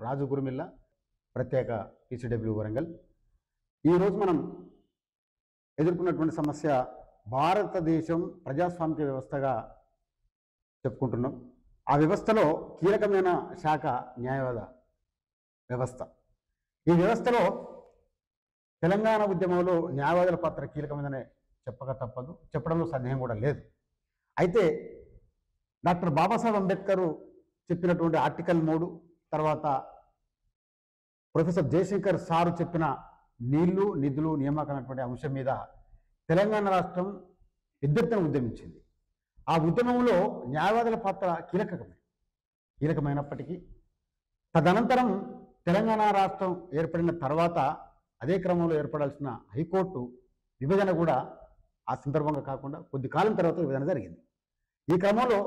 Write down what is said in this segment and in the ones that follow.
రాజు గురుమిల్ల, ప్రత్యేక పీసీడబ్ల్యూ వరంగల్. ఈరోజు మనం ఎదుర్కొన్నటువంటి సమస్య భారతదేశం ప్రజాస్వామిక వ్యవస్థగా చెప్పుకుంటున్నాం. ఆ వ్యవస్థలో కీలకమైన శాఖ న్యాయవాద వ్యవస్థ. ఈ వ్యవస్థలో తెలంగాణ ఉద్యమంలో న్యాయవాదుల పాత్ర కీలకమైనదనే చెప్పక తప్పదు, చెప్పడంలో సందేహం కూడా లేదు. అయితే డాక్టర్ బాబాసాహెబ్ అంబేద్కర్ చెప్పినటువంటి ఆర్టికల్ 3, తర్వాత ప్రొఫెసర్ జయశంకర్ సారు చెప్పిన నీళ్లు నిధులు నియామకం అనేటువంటి అంశం మీద తెలంగాణ రాష్ట్రం పెద్దెత్తున ఉద్యమించింది. ఆ ఉద్యమంలో న్యాయవాదుల పాత్ర కీలకమైనప్పటికీ తదనంతరం తెలంగాణ రాష్ట్రం ఏర్పడిన తర్వాత అదే క్రమంలో ఏర్పడాల్సిన హైకోర్టు విభజన కూడా ఆ సందర్భంగా కాకుండా కొద్ది కాలం తర్వాత విభజన జరిగింది. ఈ క్రమంలో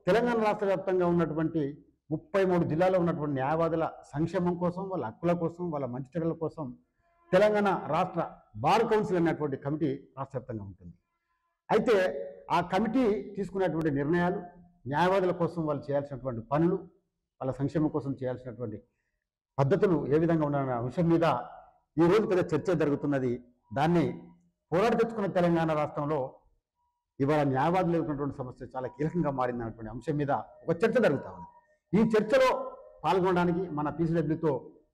తెలంగాణ రాష్ట్ర వ్యాప్తంగా ఉన్నటువంటి 33 జిల్లాల్లో ఉన్నటువంటి న్యాయవాదుల సంక్షేమం కోసం, వాళ్ళ హక్కుల కోసం, వాళ్ళ మంచి చెడుల కోసం తెలంగాణ రాష్ట్ర బార్ కౌన్సిల్ అనేటువంటి కమిటీ రాష్ట్ర వ్యాప్తంగా ఉంటుంది. అయితే ఆ కమిటీ తీసుకునేటువంటి నిర్ణయాలు, న్యాయవాదుల కోసం వాళ్ళు చేయాల్సినటువంటి పనులు, వాళ్ళ సంక్షేమం కోసం చేయాల్సినటువంటి పద్ధతులు ఏ విధంగా ఉండాలనే అంశం మీద ఈరోజు పెద్ద చర్చ జరుగుతున్నది. దాన్ని పోరాడి తెచ్చుకున్న తెలంగాణ రాష్ట్రంలో ఇవాళ న్యాయవాదులు ఎదుర్కొన్నటువంటి సమస్య చాలా కీలకంగా మారింది అన్నటువంటి అంశం మీద ఒక చర్చ జరుగుతూ ఉంది. ఈ చర్చలో పాల్గొనడానికి, మన పీసీడబ్ల్యూతో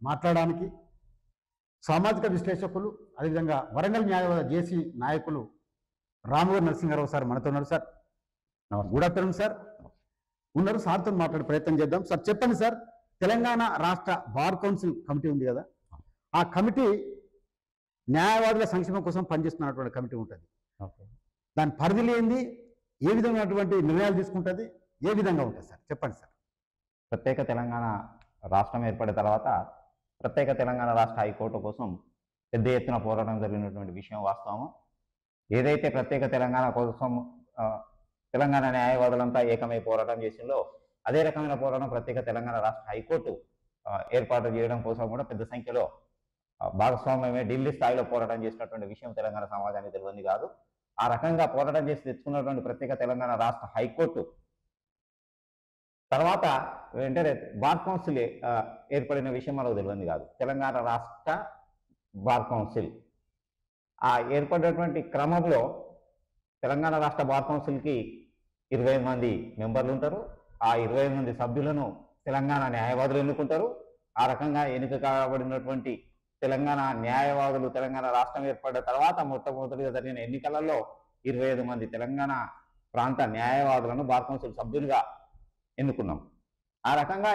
మాట్లాడడానికి సామాజిక విశ్లేషకులు, అదేవిధంగా వరంగల్ న్యాయవాద జేసీ నాయకులు రామవరం నరసింహారావు సార్ మనతో ఉన్నారు. Sir good afternoon sir. ఉన్నారు, సార్తో మాట్లాడే ప్రయత్నం చేద్దాం. సార్ చెప్పండి సార్, తెలంగాణ రాష్ట్ర బార్ కౌన్సిల్ కమిటీ ఉంది కదా, ఆ కమిటీ న్యాయవాదుల సంక్షేమం కోసం పనిచేస్తున్నటువంటి కమిటీ ఉంటుంది. దాని పరిధి లేనిది ఏ విధమైనటువంటి నిర్ణయాలు తీసుకుంటుంది, ఏ విధంగా ఉంటుంది సార్ చెప్పండి సార్. ప్రత్యేక తెలంగాణ రాష్ట్రం ఏర్పడిన తర్వాత ప్రత్యేక తెలంగాణ రాష్ట్ర హైకోర్టు కోసం పెద్ద ఎత్తున పోరాటం జరిగినటువంటి విషయం వాస్తవం. ఏదైతే ప్రత్యేక తెలంగాణ కోసం తెలంగాణ న్యాయవాదులంతా ఏకమై పోరాటం చేసిందో అదే రకమైన పోరాటం ప్రత్యేక తెలంగాణ రాష్ట్ర హైకోర్టు ఏర్పాటు చేయడం కోసం కూడా పెద్ద సంఖ్యలో భాగస్వామ్యమే ఢిల్లీ స్థాయిలో పోరాటం చేసినటువంటి విషయం తెలంగాణ సమాజానికి తెలియదు కాదు. ఆ రకంగా పోరాటం చేసి తెచ్చుకున్నటువంటి ప్రత్యేక తెలంగాణ రాష్ట్ర హైకోర్టు తర్వాత వెంటనే బార్ కౌన్సిల్ ఏర్పడిన విషయం మనకు తెలియదు కాదు. తెలంగాణ రాష్ట్ర బార్ కౌన్సిల్ ఆ ఏర్పడినటువంటి క్రమంలో తెలంగాణ రాష్ట్ర బార్ కౌన్సిల్కి 25 మంది మెంబర్లు ఉంటారు. ఆ 25 మంది సభ్యులను తెలంగాణ న్యాయవాదులు ఎన్నుకుంటారు. ఆ రకంగా ఎన్నిక కాబడినటువంటి తెలంగాణ న్యాయవాదులు తెలంగాణ రాష్ట్రం ఏర్పడిన తర్వాత మొట్టమొదటిగా జరిగిన ఎన్నికలలో 25 మంది తెలంగాణ ప్రాంత న్యాయవాదులను బార్ కౌన్సిల్ సభ్యులుగా ఎన్నుకున్నాం. ఆ రకంగా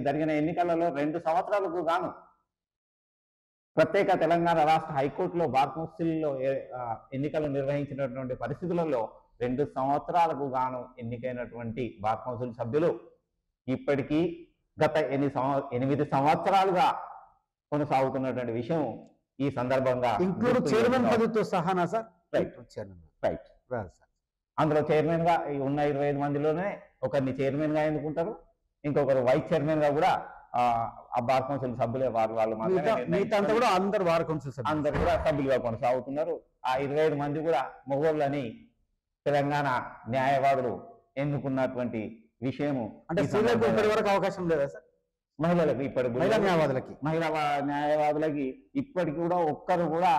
జరిగిన ఎన్నికలలో 2 సంవత్సరాలకు గాను ప్రత్యేక తెలంగాణ రాష్ట్ర హైకోర్టులో బార్ కౌన్సిల్లో ఎన్నికలు నిర్వహించినటువంటి పరిస్థితులలో 2 సంవత్సరాలకు గాను ఎన్నికైనటువంటి బార్ కౌన్సిల్ సభ్యులు ఇప్పటికీ గత 8 సంవత్సరాలుగా కొనసాగుతున్నటువంటి విషయం ఈ సందర్భంగా ఇంక్లూడ్ చైర్మన్ పదవితో సహానా సార్. రైట్. అందులో చైర్మన్ గా ఉన్న 25 మందిలోనే ఒకరిని చైర్మన్ గా ఎన్నుకుంటారు, ఇంకొకరు వైస్ చైర్మన్ గా కూడా ఆ బార్ కౌన్సిల్ సభ్యులే వాళ్ళు అందరు బార్ కౌన్సిల్ అందరు కూడా సభ్యులుగా కొనసాగుతున్నారు. ఆ 25 మంది కూడా మొగోళ్ళని తెలంగాణ న్యాయవాదులు ఎన్నుకున్నటువంటి విషయము. అంటే ఇప్పటి వరకు అవకాశం లేదా సార్ మహిళలకు? మహిళా న్యాయవాదులకి ఇప్పటికి కూడా ఒక్కరు కూడా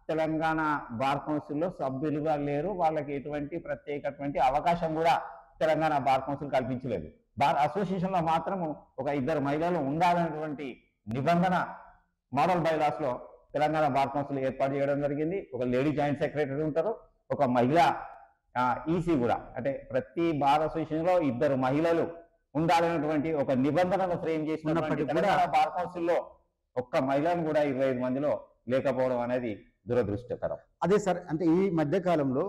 తెలంగాణ బార్ కౌన్సిల్లో సభ్యులుగా లేరు. వాళ్ళకి ఎటువంటి ప్రత్యేకటువంటి అవకాశం కూడా తెలంగాణ బార్ కౌన్సిల్ కల్పించలేదు. బార్ అసోసియేషన్ లో మాత్రము ఒక 2 మహిళలు ఉండాలనేటువంటి నిబంధన మోడల్ బైలాస్ లో తెలంగాణ బార్ కౌన్సిల్ ఏర్పాటు చేయడం జరిగింది. ఒక లేడీ జాయింట్ సెక్రటరీ ఉంటారు, ఒక మహిళా ఈసీ కూడా. అంటే ప్రతి బార్ అసోసియేషన్ లో 2 మహిళలు ఉండాలనేటువంటి ఒక నిబంధనను ఫ్రేమ్ చేసినప్పటికీ తెలంగాణ బార్ కౌన్సిల్లో ఒక్క మహిళను కూడా 25 మందిలో లేకపోవడం అనేది దురదృష్టకరం. అదే సార్, అంటే ఈ మధ్యకాలంలో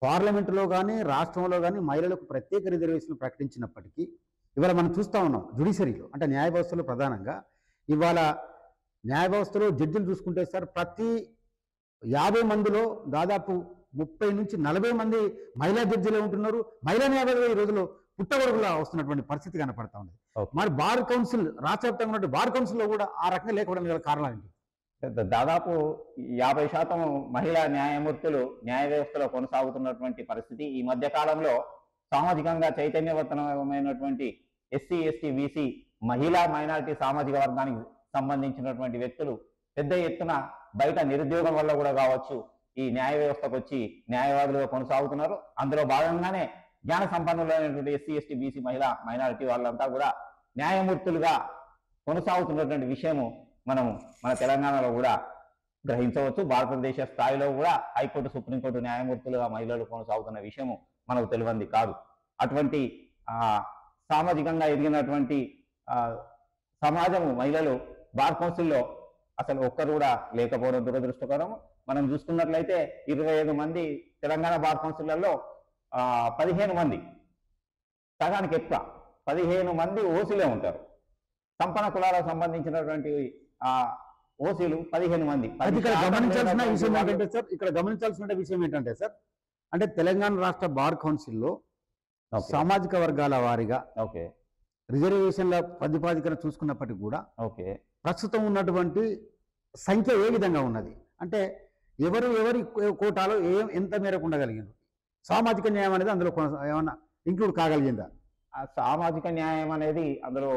పార్లమెంటులో కానీ రాష్ట్రంలో కానీ మహిళలకు ప్రత్యేక రిజర్వేషన్లు ప్రకటించినప్పటికీ ఇవాళ మనం చూస్తూ ఉన్నాం జ్యుడిషియరీలో, అంటే న్యాయ వ్యవస్థలో ప్రధానంగా ఇవాళ న్యాయ వ్యవస్థలో జడ్జిలు చూసుకుంటే సార్ ప్రతి 50 మందిలో దాదాపు 30 నుంచి 40 మంది మహిళా జడ్జిలే ఉంటున్నారు. మహిళా న్యాయవాదులు ఈ రోజులో పుట్టగొడుగులా వస్తున్నటువంటి పరిస్థితి కనపడతా ఉంది. మరి బార్ కౌన్సిల్ రాష్ట్ర వ్యాప్తంగా ఉన్నటువంటి బార్ కౌన్సిల్లో కూడా ఆ రకంగా లేకపోవడం గల కారణాలు ఏంటి? దాదాపు 50% మహిళా న్యాయమూర్తులు న్యాయ వ్యవస్థలో కొనసాగుతున్నటువంటి పరిస్థితి. ఈ మధ్య కాలంలో సామాజికంగా చైతన్యవంతమైనటువంటి ఎస్సీ, ఎస్టీ, బీసీ మహిళా మైనారిటీ సామాజిక వర్గానికి సంబంధించినటువంటి వ్యక్తులు పెద్ద ఎత్తున బయట నిరుద్యోగం వల్ల కూడా కావచ్చు ఈ న్యాయ వ్యవస్థకు వచ్చి న్యాయవాదులుగా కొనసాగుతున్నారు. అందులో భాగంగానే జ్ఞాన సంపన్నులైనటువంటి ఎస్సీ ఎస్టీ బీసీ మహిళా మైనారిటీ వాళ్ళంతా కూడా న్యాయమూర్తులుగా కొనసాగుతున్నటువంటి విషయము మనం మన తెలంగాణలో కూడా గ్రహించవచ్చు. భారతదేశ స్థాయిలో కూడా హైకోర్టు సుప్రీంకోర్టు న్యాయమూర్తులుగా మహిళలు కొనసాగుతున్న విషయము మనకు తెలియంది కాదు. అటువంటి సామాజికంగా ఎదిగినటువంటి సమాజము మహిళలు బార్ కౌన్సిల్లో అసలు ఒక్కరు కూడా లేకపోవడం దురదృష్టకరం. మనం చూసుకున్నట్లయితే 25 మంది తెలంగాణ బార్ కౌన్సిళ్లలో 15 మంది, సగానికి ఎక్కువ 15 మంది ఓసీలే ఉంటారు. సంపన్న కులాలకు సంబంధించినటువంటి ఓసీలు 15 మంది. ఇక్కడ గమనించాల్సిన విషయం ఏంటంటే సార్, ఇక్కడ గమనించాల్సిన విషయం ఏంటంటే సార్, అంటే తెలంగాణ రాష్ట్ర బార్ కౌన్సిల్లో సామాజిక వర్గాల వారీగా రిజర్వేషన్ల ప్రతిపాదికన చూసుకున్నప్పటికీ కూడా ప్రస్తుతం ఉన్నటువంటి సంఖ్య ఏ విధంగా ఉన్నది అంటే ఎవరి కోటాలో ఎంత మేరకు ఉండగలిగింది, సామాజిక న్యాయం అనేది అందులో ఏమన్నా ఇంక్లూడ్ కాగలిగిందా? సామాజిక న్యాయం అనేది అందులో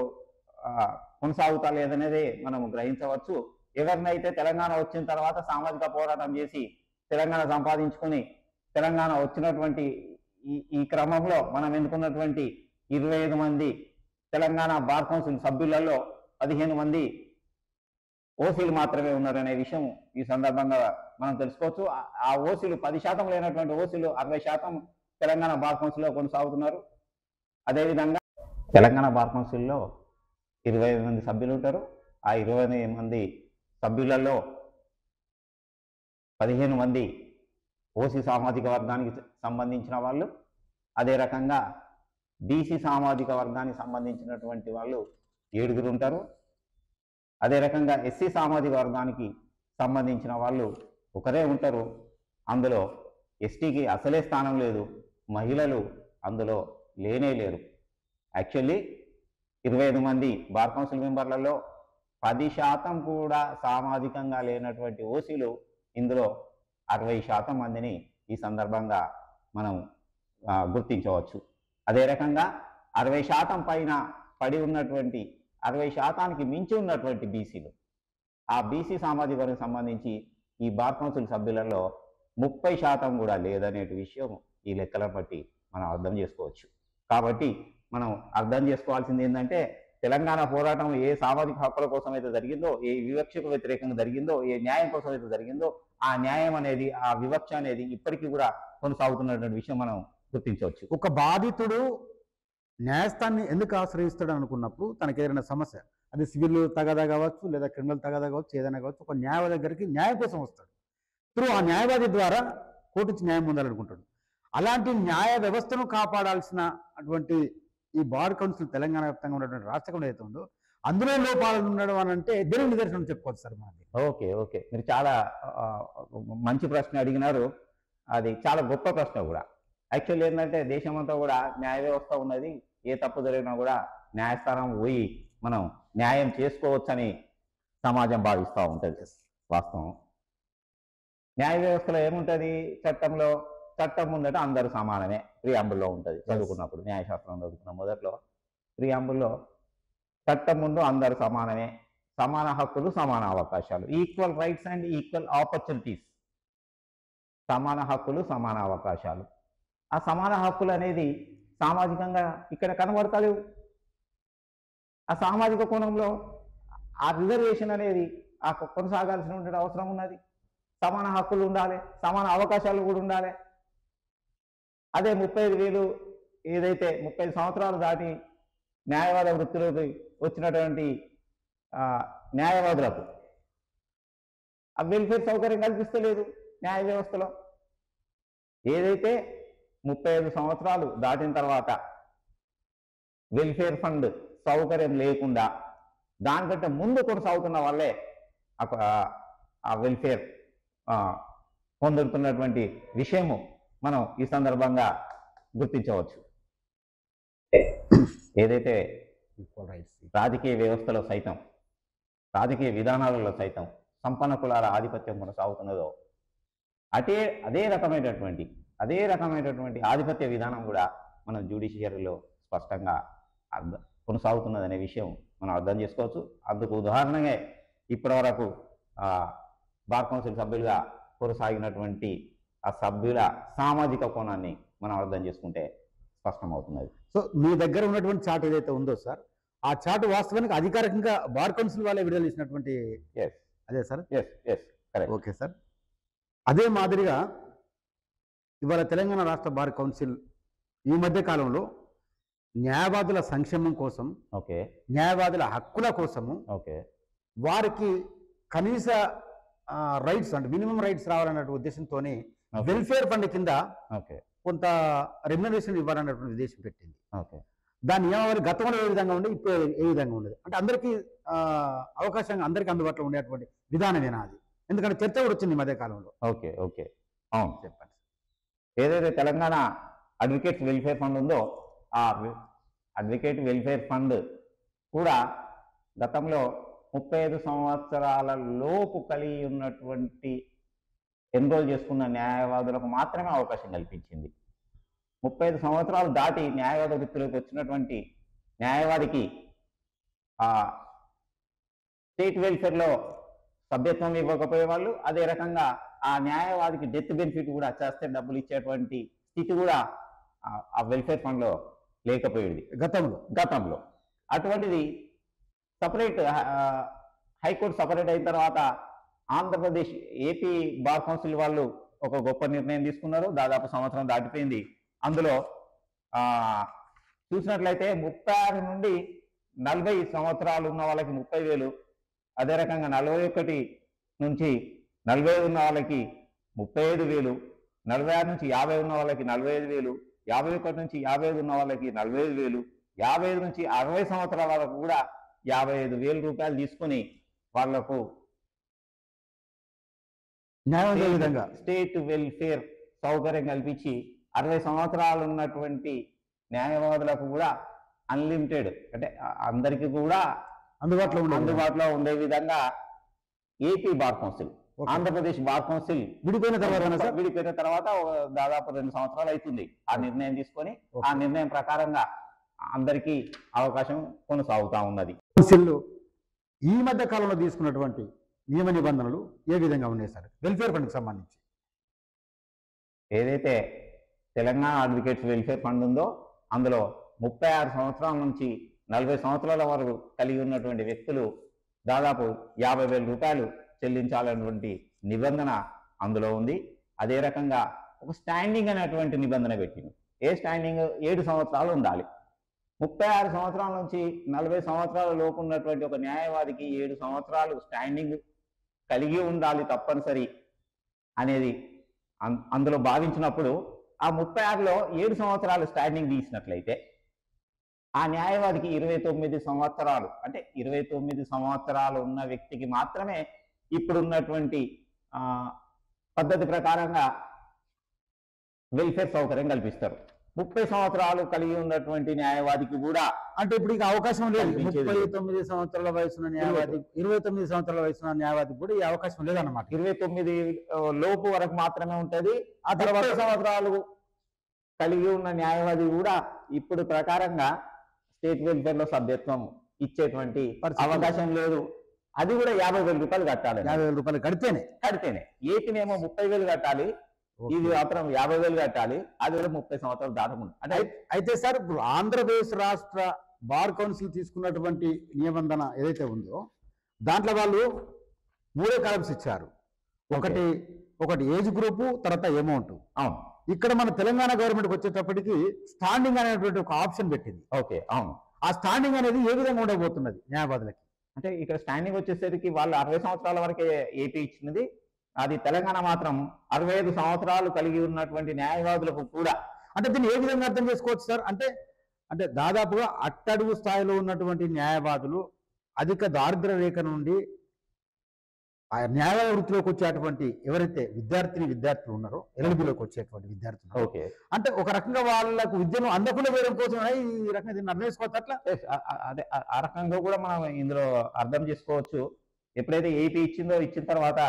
కొనసాగుతా లేదనేది మనం గ్రహించవచ్చు. ఎవరినైతే తెలంగాణ వచ్చిన తర్వాత సామాజిక పోరాటం చేసి తెలంగాణ సంపాదించుకొని తెలంగాణ వచ్చినటువంటి ఈ క్రమంలో మనం ఎన్నుకున్నటువంటి 25 మంది తెలంగాణ బార్ కౌన్సిల్ సభ్యులలో 15 మంది ఓసీలు మాత్రమే ఉన్నారనే విషయం ఈ సందర్భంగా మనం తెలుసుకోవచ్చు. ఆ ఓసీలు 10% లేనటువంటి ఓసీలు 60% తెలంగాణ బార్ కౌన్సిల్లో కొనసాగుతున్నారు. అదేవిధంగా తెలంగాణ బార్ కౌన్సిల్లో 25 మంది సభ్యులు ఉంటారు. ఆ 25 మంది సభ్యులలో 15 మంది ఓసీ సామాజిక వర్గానికి సంబంధించిన వాళ్ళు, అదే రకంగా బీసీ సామాజిక వర్గానికి సంబంధించినటువంటి వాళ్ళు 7 ఉంటారు. అదే రకంగా ఎస్సీ సామాజిక వర్గానికి సంబంధించిన వాళ్ళు ఒకరే ఉంటారు. అందులో ఎస్టీకి అసలే స్థానం లేదు, మహిళలు అందులో లేనే లేరు. యాక్చువల్లీ 25 మంది బార్ కౌన్సిల్ మెంబర్లలో 10% కూడా సామాజికంగా లేనటువంటి ఓసీలు ఇందులో 60% మందిని ఈ సందర్భంగా మనం గుర్తించవచ్చు. అదే రకంగా 60% పైన పడి ఉన్నటువంటి 60%కి మించి ఉన్నటువంటి బీసీలు, ఆ బీసీ సామాజిక వర్గం సంబంధించి ఈ బార్ కౌన్సిల్ సభ్యులలో 30% కూడా లేదనే విషయం ఈ లెక్కలను బట్టి మనం అర్థం చేసుకోవచ్చు. కాబట్టి మనం అర్థం చేసుకోవాల్సింది ఏంటంటే తెలంగాణ పోరాటం ఏ సామాజిక హక్కుల కోసం అయితే జరిగిందో, ఏ వివక్షకు వ్యతిరేకంగా జరిగిందో, ఏ న్యాయం కోసం అయితే జరిగిందో ఆ న్యాయం అనేది, ఆ వివక్ష అనేది ఇప్పటికీ కూడా కొనసాగుతున్నటువంటి విషయం మనం గుర్తించవచ్చు. ఒక బాధితుడు న్యాయస్థానాన్ని ఎందుకు ఆశ్రయిస్తాడు అనుకున్నప్పుడు తనకి ఏదైనా సమస్య, అది సివిల్ తగాదా కావచ్చు లేదా క్రిమినల్ తగాదా కావచ్చు, ఏదైనా కావచ్చు, ఒక న్యాయవాది దగ్గరికి న్యాయం కోసం వస్తాడు. త్రూ ఆ న్యాయవాది ద్వారా కోర్టు నుంచి న్యాయం పొందాలనుకుంటాడు. అలాంటి న్యాయ వ్యవస్థను కాపాడాల్సిన అటువంటి ఈ బార్ కౌన్సిల్ తెలంగాణ వ్యాప్తంగా ఉన్నటువంటి రాష్ట్రం ఏదైతే ఉందో అందులో లోపాలు ఉండడం అని అంటే దేని నిదర్శనం చెప్పుకోవచ్చు సార్ మనకి. ఓకే మీరు చాలా మంచి ప్రశ్న అడిగినారు. అది చాలా గొప్ప ప్రశ్న కూడా. యాక్చువల్లీ ఏంటంటే దేశమంతా కూడా న్యాయ వ్యవస్థ ఉన్నది. ఏ తప్పు జరిగినా కూడా న్యాయస్థానం పోయి మనం న్యాయం చేసుకోవచ్చని సమాజం భావిస్తూ ఉంటుంది. వాస్తవం న్యాయ వ్యవస్థలో ఏముంటుంది, చట్టం ముందట అందరూ సమానమే ప్రియాంబుల్లో ఉంటుంది. చదువుకున్నప్పుడు న్యాయశాస్త్రం చదువుకున్న మొదట్లో ప్రియాంబుల్లో చట్టం ముందు అందరూ సమానమే, సమాన హక్కులు సమాన అవకాశాలు, equal rights and equal opportunities. సమాన హక్కులు సమాన అవకాశాలు. ఆ సమాన హక్కులు అనేది సామాజికంగా ఇక్కడ కనబడతలేవు. ఆ సామాజిక కోణంలో ఆ రిజర్వేషన్ అనేది కొనసాగాల్సిన అవసరం ఉన్నది. సమాన హక్కులు ఉండాలి, సమాన అవకాశాలు కూడా ఉండాలి. అదే 35,000 ఏదైతే 35 సంవత్సరాలు దాటి న్యాయవాద వృత్తిలోకి వచ్చినటువంటి న్యాయవాదులకు ఆ వెల్ఫేర్ సౌకర్యం కల్పిస్తలేదు న్యాయ వ్యవస్థలో. ఏదైతే 35 సంవత్సరాలు దాటిన తర్వాత వెల్ఫేర్ ఫండ్ సౌకర్యం లేకుండా దానికంటే ముందు కొనసాగుతున్న వాళ్ళే ఆ వెల్ఫేర్ పొందుతున్నటువంటి విషయము మనం ఈ సందర్భంగా గుర్తించవచ్చు. ఏదైతే రాజకీయ వ్యవస్థలో సైతం, రాజకీయ విధానాలలో సైతం సంపన్న కులాల ఆధిపత్యం కొనసాగుతున్నదో అదే రకమైనటువంటి ఆధిపత్య విధానం కూడా మన జ్యుడిషియరీలో స్పష్టంగా కొనసాగుతున్నదనే విషయం మనం అర్థం చేసుకోవచ్చు. అందుకు ఉదాహరణగా ఇప్పటి వరకు బార్ కౌన్సిల్ సభ్యులుగా కొనసాగినటువంటి ఆ సభ్యుల సామాజిక కోణాన్ని మనం అర్థం చేసుకుంటే స్పష్టమవుతున్నది. సో మీ దగ్గర ఉన్నటువంటి చార్ట్ ఏదైతే ఉందో సార్, ఆ చార్ట్ వాస్తవానికి అధికారికంగా బార్ కౌన్సిల్ వాళ్ళే విడుదల చేసినటువంటి అదే సార్? Okay sir. అదే మాదిరిగా ఇవాళ తెలంగాణ రాష్ట్ర బార్ కౌన్సిల్ ఈ మధ్య కాలంలో న్యాయవాదుల సంక్షేమం కోసం, న్యాయవాదుల హక్కుల కోసము, వారికి కనీస రైట్స్ అంటే మినిమం రైట్స్ రావాలన్న ఉద్దేశంతోనే వెల్ఫేర్ ఫండ్ కింద కొంత రెమ్యునరేషన్ ఇవ్వాలన్నటువంటి ఉద్దేశం పెట్టింది. దాని నియమావళి గతంలో ఏ విధంగా ఉండే, ఇప్పుడు ఏ విధంగా ఉండదు అంటే అందరికీ అవకాశంగా అందరికీ అందుబాటులో ఉండేటువంటి విధానమేనా అది? ఎందుకంటే చర్చ కూడా వచ్చింది ఈ మధ్య కాలంలో. అవును, చెప్పండి. ఏదైతే తెలంగాణ అడ్వకేట్స్ వెల్ఫేర్ ఫండ్ ఉందో ఆ అడ్వకేట్ వెల్ఫేర్ ఫండ్ కూడా గతంలో 35 సంవత్సరాల లోపు కలిగి ఉన్నటువంటి ఎన్రోల్ చేసుకున్న న్యాయవాదులకు మాత్రమే అవకాశం కల్పించింది. 35 సంవత్సరాలు దాటి న్యాయవాద వృత్తిలోకి వచ్చినటువంటి న్యాయవాదికి స్టేట్ వెల్ఫేర్లో సభ్యత్వం ఇవ్వకపోయే వాళ్ళు, అదే రకంగా ఆ న్యాయవాదికి డెత్ బెనిఫిట్ కూడా చేస్తే డబ్బులు ఇచ్చేటువంటి స్థితి కూడా ఆ వెల్ఫేర్ ఫండ్లో లేకపోయేది గతంలో. అటువంటిది సపరేట్ హైకోర్టు సపరేట్ అయిన తర్వాత ఆంధ్రప్రదేశ్ ఏపీ బార్ కౌన్సిల్ వాళ్ళు ఒక గొప్ప నిర్ణయం తీసుకున్నారు. దాదాపు సంవత్సరం దాటిపోయింది. అందులో చూసినట్లయితే 36 నుండి 40 సంవత్సరాలు ఉన్న వాళ్ళకి 30,000, అదే రకంగా 41 నుంచి 45 ఉన్న వాళ్ళకి 35,000, 46 నుంచి 50 ఉన్న వాళ్ళకి 45,000, 51 నుంచి 55 ఉన్న వాళ్ళకి 45,000, 55 నుంచి 60 సంవత్సరాల వరకు కూడా 55,000 రూపాయలు తీసుకుని వాళ్లకు స్టేట్ వెల్ఫేర్ సౌకర్యం కల్పించి 60 సంవత్సరాలు ఉన్నటువంటి న్యాయవాదులకు కూడా అన్లిమిటెడ్ అంటే అందరికీ కూడా అందుబాటులో ఉండే విధంగా AP bar council, Andhra Pradesh bar council విడిపోయిన తర్వాత దాదాపు 2 సంవత్సరాలు అవుతుంది ఆ నిర్ణయం తీసుకొని. ఆ నిర్ణయం ప్రకారంగా అందరికీ అవకాశం కొనసాగుతా ఉన్నది. ఈ మధ్య కాలంలో తీసుకున్నటువంటి నియమ నిబంధనలు ఏ విధంగా ఉన్నాయి సార్ వెల్ఫేర్ ఫండ్కి సంబంధించి? ఏదైతే తెలంగాణ అడ్వకేట్స్ వెల్ఫేర్ ఫండ్ ఉందో అందులో 36 సంవత్సరాల నుంచి 40 సంవత్సరాల వరకు కలిగి ఉన్నటువంటి వ్యక్తులు దాదాపు 50,000 రూపాయలు చెల్లించాలన్నటువంటి నిబంధన అందులో ఉంది. అదే రకంగా ఒక స్టాండింగ్ అనేటువంటి నిబంధన పెట్టింది. ఏ స్టాండింగ్? 7 సంవత్సరాలు ఉండాలి. 36 సంవత్సరాల నుంచి 40 సంవత్సరాల లోపు ఉన్నటువంటి ఒక న్యాయవాదికి 7 సంవత్సరాలు స్టాండింగ్ కలిగి ఉండాలి తప్పనిసరి అనేది అందులో భావించినప్పుడు ఆ 36లో 7 సంవత్సరాలు స్టాండింగ్ తీసినట్లయితే ఆ న్యాయవాదికి 29 సంవత్సరాలు అంటే 29 సంవత్సరాలు ఉన్న వ్యక్తికి మాత్రమే ఇప్పుడున్నటువంటి పద్ధతి ప్రకారంగా వెల్ఫేర్ సౌకర్యం కల్పిస్తారు. 30 సంవత్సరాలు కలిగి ఉన్నటువంటి న్యాయవాదికి కూడా అంటే ఇప్పుడు ఇక అవకాశం లేదు. 39 సంవత్సరాల వయసున్న న్యాయవాది 29 సంవత్సరాల వయసున్న న్యాయవాదికి కూడా ఈ అవకాశం లేదన్నమాట. 29 లోపు వరకు మాత్రమే ఉంటుంది. ఆ తర్వాత సంవత్సరాలు కలిగి ఉన్న న్యాయవాది కూడా ఇప్పుడు ప్రకారంగా స్టేట్ వెల్ఫేర్ లో సభ్యత్వం ఇచ్చేటువంటి అవకాశం లేదు. అది కూడా 50,000 రూపాయలు కట్టాలి. 50,000 రూపాయలు కడితేనే. ఏపీనేమో 30,000 కట్టాలి, ఇది మాత్రం 50,000 కట్టాలి. అది కూడా 30 సంవత్సరాలు దాటకుండా. అంటే అయితే సార్ ఇప్పుడు ఆంధ్రప్రదేశ్ రాష్ట్ర బార్ కౌన్సిల్ తీసుకున్నటువంటి నిబంధన ఏదైతే ఉందో దాంట్లో వాళ్ళు 3 కాలమ్స్ ఇచ్చారు. ఒకటి ఏజ్ గ్రూపు, తర్వాత అమౌంట్. అవును. ఇక్కడ మన తెలంగాణ గవర్నమెంట్కి వచ్చేటప్పటికి స్టాండింగ్ అనేటువంటి ఒక ఆప్షన్ పెట్టింది. అవును. ఆ స్టాండింగ్ అనేది ఏ విధంగా ఉండబోతున్నది న్యాయవాదులకి? అంటే ఇక్కడ స్టాండింగ్ వచ్చేసరికి వాళ్ళు 60 సంవత్సరాల వరకే ఏపీ ఇచ్చినది. అది తెలంగాణ మాత్రం 65 సంవత్సరాలు కలిగి ఉన్నటువంటి న్యాయవాదులకు కూడా. అంటే దీన్ని ఏ విధంగా అర్థం చేసుకోవచ్చు సార్? అంటే దాదాపుగా అట్టడుగు స్థాయిలో ఉన్నటువంటి న్యాయవాదులు అధిక దారిద్ర్య రేఖ నుండి ఆ న్యాయ వృత్తిలోకి వచ్చేటువంటి ఎవరైతే విద్యార్థులు ఉన్నారో, ఎల్ఎల్బిలోకి వచ్చేటువంటి విద్యార్థులు, అంటే ఒక రకంగా వాళ్ళకు విద్యను అందకుండా వేయడం కోసం ఈ రకంగా దీన్ని అర్థం చేసుకోవచ్చు. అట్లా అదే ఆ రకంగా కూడా మనం ఇందులో అర్థం చేసుకోవచ్చు. ఎప్పుడైతే ఏపీ ఇచ్చిన తర్వాత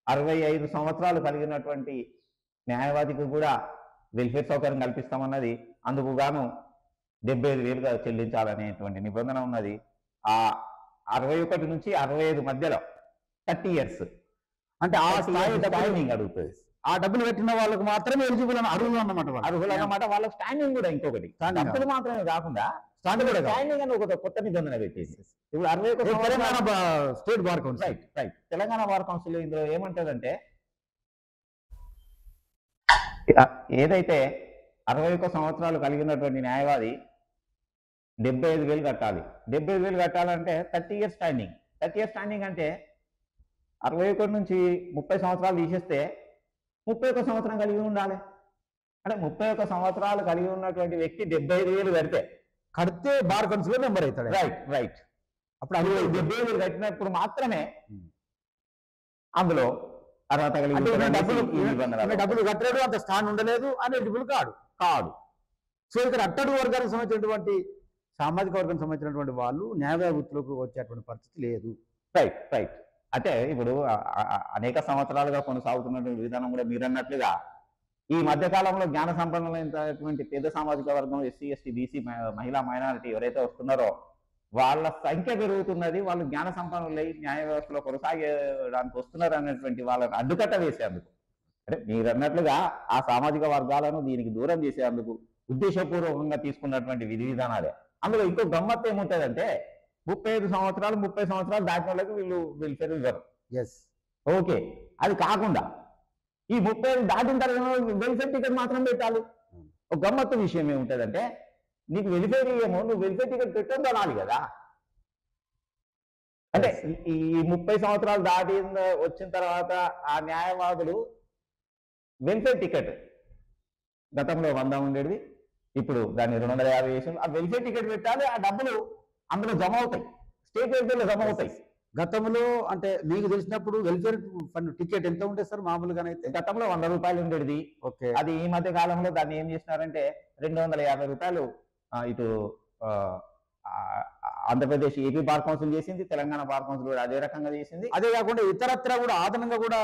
65 సంవత్సరాలు కలిగినటువంటి న్యాయవాదికి కూడా వెల్ఫేర్ సౌకర్యం కల్పిస్తామన్నది. అందుకు గాను 75,000గా చెల్లించాలనేటువంటి నిబంధన ఉన్నది. ఆ 61 నుంచి 65 మధ్యలో 30 years అంటే ఆ స్థాయి స్టాండింగ్ అడుగుతుంది. ఆ డబ్బులు కట్టిన వాళ్ళకి మాత్రమే ఎలిజిబుల్ అని అర్హులు అన్నమాట వాళ్ళు. అర్హులు అన్నమాట. వాళ్ళ స్టాండింగ్ కూడా ఇంకొకటి, Standing డబ్బులు మాత్రమే కాకుండా స్టాండింగ్ స్టాండింగ్ అని ఒక కొత్త నిబంధన పెట్టేసి ఇప్పుడు 61 Telangana state bar council. Right right Telangana bar council ఇందులో ఏమంటారంటే ఏదైతే 61 సంవత్సరాలు కలిగినటువంటి న్యాయవాది 75,000 కట్టాలి. 75,000 కట్టాలంటే 30 years స్టాండింగ్. 30 years స్టాండింగ్ అంటే 61 నుంచి 30 సంవత్సరాలు తీసేస్తే 31 సంవత్సరం కలిగి ఉండాలి. అంటే 31 సంవత్సరాలు కలిగి ఉన్నటువంటి వ్యక్తి 75,000 కడితే బార్ కౌన్సిల్ మెంబర్ అవుతాడు. రైట్ రైట్ అప్పుడు 75,000 కట్టినప్పుడు మాత్రమే అందులో అర్హత డబ్బులు కట్టలేడు, అంత స్టాండ్ ఉండలేదు అని ఎలిజిబుల్ కాడు. సో ఇక్కడ అట్టడు వర్గానికి సంబంధించినటువంటి సామాజిక వర్గానికి సంబంధించినటువంటి వాళ్ళు న్యాయ వృత్తిలోకి వచ్చేటువంటి పరిస్థితి లేదు. రైట్ రైట్ అంటే ఇప్పుడు అనేక సంవత్సరాలుగా కొనసాగుతున్నటువంటి విధానం కూడా మీరు అన్నట్లుగా ఈ మధ్య కాలంలో జ్ఞాన సంపన్నులైనటువంటి పేద సామాజిక వర్గం ఎస్సీ ఎస్టీ బీసీ మహిళా మైనారిటీ ఎవరైతే వస్తున్నారో వాళ్ళ సంఖ్య పెరుగుతున్నది. వాళ్ళు జ్ఞాన సంపన్నులై న్యాయ వ్యవస్థలో కొనసాగడానికి వస్తున్నారు అనేటువంటి వాళ్ళని అడ్డుకట్ట వేసేందుకు, అంటే మీరు అన్నట్లుగా ఆ సామాజిక వర్గాలను దీనికి దూరం చేసేందుకు ఉద్దేశపూర్వకంగా తీసుకున్నటువంటి విధి విధానాలే. అందులో ఇంకో గమ్మత్తు ఏముంటుందంటే 35 సంవత్సరాలు 30 సంవత్సరాలు దాటిన వాళ్ళకి వీళ్ళు వెల్ఫేర్ ఇవ్వరు. ఓకే, అది కాకుండా ఈ 35 దాటిన తర్వాత వెల్ఫేర్ టికెట్ మాత్రం పెట్టాలి. ఒక గమ్మత్తు విషయం ఏముంటుందంటే నీకు వెల్ఫేర్ ఇయ్యేమో, నువ్వు వెల్ఫేర్ టికెట్ పెట్టడం అనాలి కదా. అంటే ఈ 30 సంవత్సరాలు దాటి వచ్చిన తర్వాత ఆ న్యాయవాదులు వెల్ఫేర్ టికెట్ గతంలో 100 ఉండేది, ఇప్పుడు దాన్ని 250 చేసి ఆ వెల్ఫేర్ టికెట్ పెట్టాలి. ఆ డబ్బులు అందులో జమ అవుతాయి, స్టేట్ వెల్ఫేర్లో జమ అవుతాయి. గతంలో అంటే మీకు తెలిసినప్పుడు వెల్ఫేర్ ఫండ్ టికెట్ ఎంత ఉంటే సార్ మామూలుగానైతే? గతంలో 100 రూపాయలు ఉండేది. ఓకే, అది ఈ మధ్య కాలంలో దాన్ని ఏం చేసినారంటే 250 రూపాయలు ఇటు ఆంధ్రప్రదేశ్ ఏపీ బార్ కౌన్సిల్ చేసింది, తెలంగాణ బార్ కౌన్సిల్ కూడా అదే రకంగా చేసింది. అదే కాకుండా ఇతరత్ర కూడా అదనంగా కూడా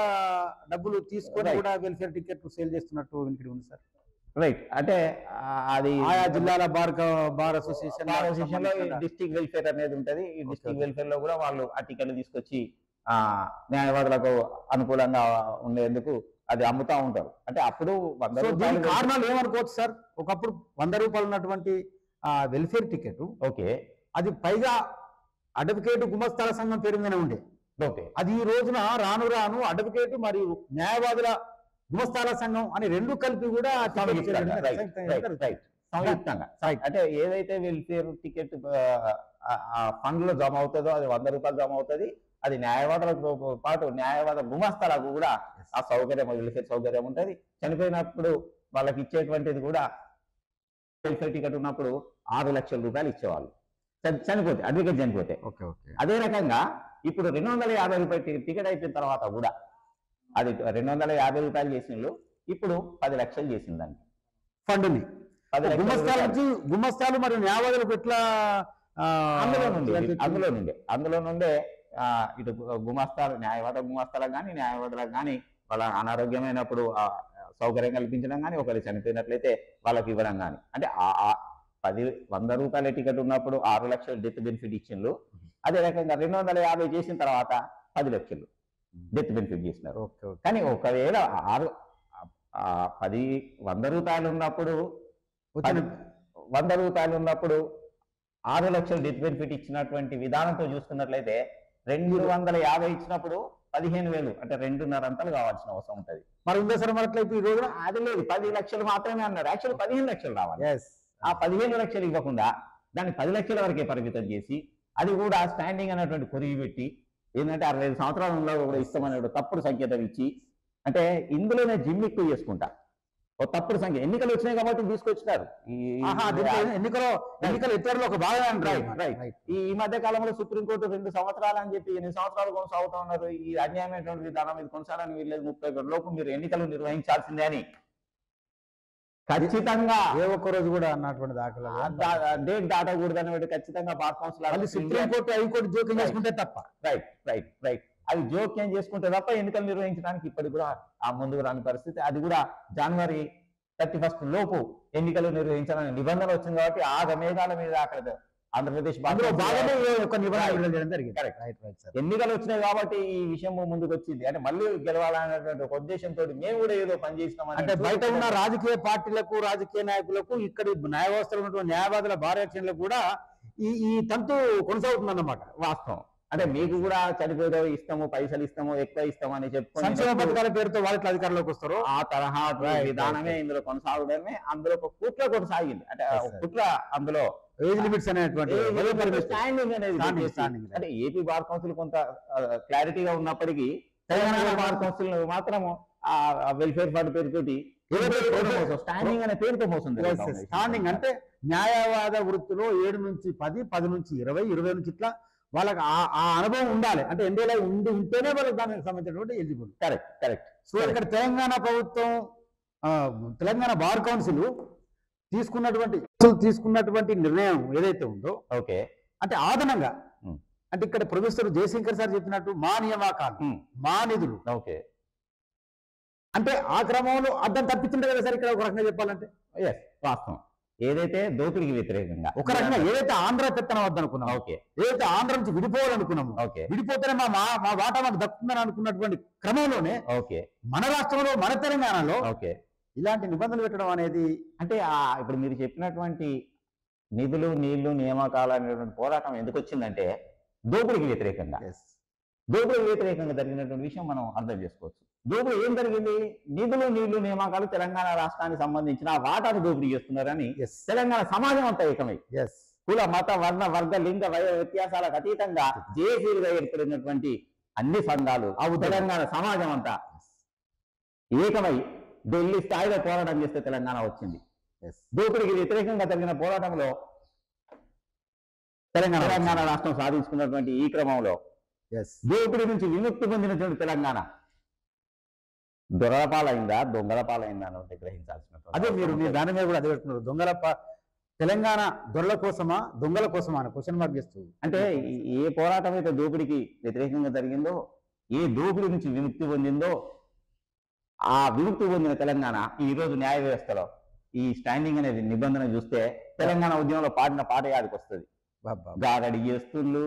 డబ్బులు తీసుకొని కూడా వెల్ఫేర్ టికెట్ సేల్ చేస్తున్నట్టు వినికిడి ఉంది సార్. రైట్, అంటే అది ఆయా జిల్లాల బార్ అసోసియేషన్ లో డిస్ట్రిక్ట్ వెల్ఫేర్ అనేది ఉంటది. ఈ డిస్ట్రిక్ట్ వెల్ఫేర్ లో కూడా వాళ్ళు ఆ టికెట్లు తీసుకొచ్చి న్యాయవాదులకు అనుకూలంగా ఉండేందుకు అది అమ్ముతా ఉంటారు. అంటే అప్పుడు 100 రూపాయలు కారణాలు ఏమనుకోవచ్చు సార్? ఒకప్పుడు 100 రూపాయలు ఉన్నటువంటి వెల్ఫేర్ టికెట్, ఓకే, అది పైగా అడ్వకేట్ గుమస్తాల సంఘం పేరు మీద ఉండే. ఓకే, అది ఈ రోజున రాను రాను అడ్వకేట్ మరియు న్యాయవాదుల గుమస్తాల సంఘం అని రెండు కలిపి కూడా సంయుక్తంగా. అంటే ఏదైతే వెల్ఫేర్ టికెట్ ఫండ్ లో జమ అవుతుందో అది 100 రూపాయలు జమ అవుతుంది. అది న్యాయవాదులతో పాటు న్యాయవాద గుమస్తాలకు కూడా ఆ సౌకర్యం, వెల్ఫేర్ సౌకర్యం ఉంటుంది. చనిపోయినప్పుడు వాళ్ళకి ఇచ్చేటువంటిది కూడా వెల్ఫేర్ టికెట్ ఉన్నప్పుడు 6 లక్షల రూపాయలు ఇచ్చేవాళ్ళు చనిపోతే, అడ్వకేట్ చనిపోతే. అదే రకంగా ఇప్పుడు 250 రూపాయలు టికెట్ అయిపోయిన తర్వాత కూడా అది 250 రూపాయలు చేసిన ఇప్పుడు 10 లక్షలు చేసిందండి ఫండ్ని. గుమస్తాలు మరియు న్యాయవాదులకు ఎట్లా అందులో నుండే ఇటు గుమస్తాలు, న్యాయవాద గుమస్తాలకు కానీ న్యాయవాదులకు కానీ వాళ్ళ అనారోగ్యమైనప్పుడు సౌకర్యం కల్పించడం కానీ, ఒకరు చనిపోయినట్లయితే వాళ్ళకి ఇవ్వడం కానీ, అంటే 100 రూపాయల టికెట్ ఉన్నప్పుడు 6 లక్షలు డెత్ బెనిఫిట్ ఇచ్చిండ్రు. అదే రకంగా 250 చేసిన తర్వాత 10 లక్షలు డెత్ బెనిఫిట్ చేసినారు. కానీ ఒకవేళ 100 రూపాయలు ఉన్నప్పుడు 6 లక్షలు డెత్ బెనిఫిట్ ఇచ్చినటువంటి విధానంతో చూసుకున్నట్లయితే 250 ఇచ్చినప్పుడు 15,000 అంటే 2.5 అంతలు కావాల్సిన అవసరం ఉంటుంది. మరి ఉందా సార్ మనట్లయితే ఈ రోజున? అది లేదు, 10 లక్షలు మాత్రమే అన్నారు. యాక్చువల్ 15 లక్షలు రావాలి. ఆ 15 లక్షలు ఇవ్వకుండా దాన్ని 10 లక్షల వరకే పరిమితం చేసి, అది కూడా స్టాండింగ్ అనేటువంటి కొరిగి పెట్టి, ఏంటంటే 65 సంవత్సరాలలో కూడా ఇస్తామనే తప్పుడు సంకేతం ఇచ్చి, అంటే ఇందులోనే జిమ్మిక్కు చేసుకుంటా ఓ తప్పుడు సంఖ్య. ఎన్నికలు వచ్చినాయి కాబట్టి తీసుకొచ్చినారు. ఎన్నికల ఇతరులు ఒక బాగా ఈ మధ్య కాలంలో సుప్రీంకోర్టు 2 సంవత్సరాలు అని చెప్పి 8 సంవత్సరాలు కొనసాగుతూ ఉన్నారు. ఈ అన్యాయమైనటువంటి విధానం మీద కొనసాగని వీళ్ళేది 30 లోపు మీరు ఎన్నికలు నిర్వహించాల్సిందే అని ఖచ్చితంగా ఏ ఒక్క రోజు కూడా అన్నటువంటి దాఖలా డేట్ దాటకూడదు అనేది ఖచ్చితంగా బార్ కౌన్సిల్, సుప్రీంకోర్టు, హైకోర్టు జోక్యం చేసుకుంటే తప్ప. రైట్ అవి జోక్యం చేసుకుంటే తప్ప ఎన్నికలు నిర్వహించడానికి ఇప్పటికి కూడా ముందుకు రాని పరిస్థితి. అది కూడా జనవరి 31 లోపు ఎన్నికలు నిర్వహించాలని నిబంధన వచ్చింది కాబట్టి ఆ మేఘాల మీద అక్కడ ఆంధ్రప్రదేశ్ అందులో భాగమే ఈ యొక్క నిబంధన Right. విడుదల చేయడం జరిగింది. Correct. Right right sir. ఎన్నికలు వచ్చినాయి కాబట్టి ఈ విషయం ముందుకు వచ్చింది. అంటే మళ్ళీ గెలవాలనేటువంటి ఒక ఉద్దేశంతో మేము కూడా ఏదో పని చేసినాం అంటే బయట ఉన్న రాజకీయ పార్టీలకు రాజకీయ నాయకులకు ఇక్కడి న్యాయ వ్యవస్థలో ఉన్నటువంటి న్యాయవాదుల భార్యాచరణలకు కూడా ఈ తంతు కొనసాగుతుందన్నమాట. వాస్తవం. అంటే మీకు కూడా చనిపోతే ఇస్తాము, పైసలు ఇస్తాము, ఎక్కువ ఇస్తాము అని సంక్షేమ చెప్పుకొని పథకాల పేరుతో వాళ్ళ అధికారంలోకి వస్తారు. ఆ తరహా Right, విధానమే right. ఇందులో కొనసాగడమే అందులో ఒక కుట్ర కొనసాగింది. అంటే Yes, ఒక sir. కుట్ర అందులో ఏజ్ లిమిట్స్ అనేటువంటి స్టాండింగ్ అనేది Standing, పెట్టేసి, standing. అంటే ఏపీ బార్ కౌన్సిల్ కొంత క్లారిటీగా ఉన్నప్పటికీ తెలంగాణ తెలంగాణ బార్ కౌన్సిల్ మాత్రం ఆ వెల్ఫేర్ ఫండ్ పేరుతోటి స్టాండింగ్ అనే పేరుతో మోసం జరుగుతుంది. స్టాండింగ్ అంటే న్యాయవాద వృత్తిలో 7 నుంచి 10, 10 నుంచి 20, 20 నుంచి ఇట్లా వాళ్ళకి ఆ అనుభవం ఉండాలి. అంటే ఎన్డీఏలో ఉంటేనే వాళ్ళకి దానికి సంబంధించినటువంటి ఎలిజిబుల్. Correct correct. సో ఇక్కడ తెలంగాణ ప్రభుత్వం తెలంగాణ బార్ కౌన్సిల్ తీసుకున్నటువంటి నిర్ణయం ఏదైతే ఉందో ఓకే. అంటే ఆదనంగా Hmm. అంటే ఇక్కడ ప్రొఫెసర్ జయశంకర్ సార్ చెప్పినట్టు మా నియామకాలు మా నిధులు ఓకే. అంటే ఆ క్రమంలో అర్థం తప్పించింది కదా సార్ ఇక్కడ ఒక రకంగా చెప్పాలంటే. ఎస్ వాస్తవం. ఏదైతే దోపిడీకి వ్యతిరేకంగా ఒక రకంగా ఏదైతే ఆంధ్ర పెత్తనం వద్దనుకున్నాం, ఓకే ఏదైతే ఆంధ్ర నుంచి విడిపోవాలనుకున్నాము, ఓకే విడిపోతేనే మా వాటా మాకు దక్కుతుందని అనుకున్నటువంటి క్రమంలోనే ఓకే మన రాష్ట్రంలో మన తెలంగాణలో ఓకే. ఇలాంటి నిబంధనలు పెట్టడం అనేది అంటే ఇప్పుడు మీరు చెప్పినటువంటి నిధులు నీళ్లు నియామకాలు అనేటువంటి పోరాటం ఎందుకు వచ్చిందంటే దోపిడీకి వ్యతిరేకంగా. దోపిడీకి వ్యతిరేకంగా జరిగినటువంటి విషయం మనం అర్థం చేసుకోవచ్చు. దోపిడీ ఏం జరిగింది? నిధులు నీళ్లు నియామకాలు తెలంగాణ రాష్ట్రానికి సంబంధించిన ఆ వాటాను దోపిడీ చేస్తున్నారని తెలంగాణ సమాజం అంతా ఏకమై కుల మత వర్ణ వర్గ లింగ వయ వ్యత్యాసాలకు అతీతంగా జేఏసీలుగా ఏర్పడినటువంటి అన్ని సంఘాలు తెలంగాణ సమాజం అంతా ఏకమై ఢిల్లీ స్థాయిలో పోరాటం చేస్తే తెలంగాణ వచ్చింది. దోపిడీకి వ్యతిరేకంగా జరిగిన పోరాటంలో తెలంగాణ రాష్ట్రం సాధించుకున్నటువంటి ఈ క్రమంలో దోపిడీ నుంచి విముక్తి పొందినటువంటి తెలంగాణ దొరలపాలైందా దొంగల పాలైందా అని గ్రహించాల్సిన అదే మీరు దాని మీద కూడా అదే పెట్టుకున్నారు. తెలంగాణ దొరల కోసమా దొంగల కోసమా అని క్వశ్చన్ మార్క్ చేస్తూ. అంటే ఏ పోరాటం అయితే దోపిడీకి వ్యతిరేకంగా జరిగిందో, ఏ దోపిడీ నుంచి విముక్తి పొందిందో, ఆ విముక్తి పొందిన తెలంగాణ ఈ రోజు న్యాయ వ్యవస్థలో ఈ స్టాండింగ్ అనేది నిబంధన చూస్తే తెలంగాణ ఉద్యమంలో పాడిన పాట యాదికి వస్తుంది. గారడి చేస్తుండ్లు,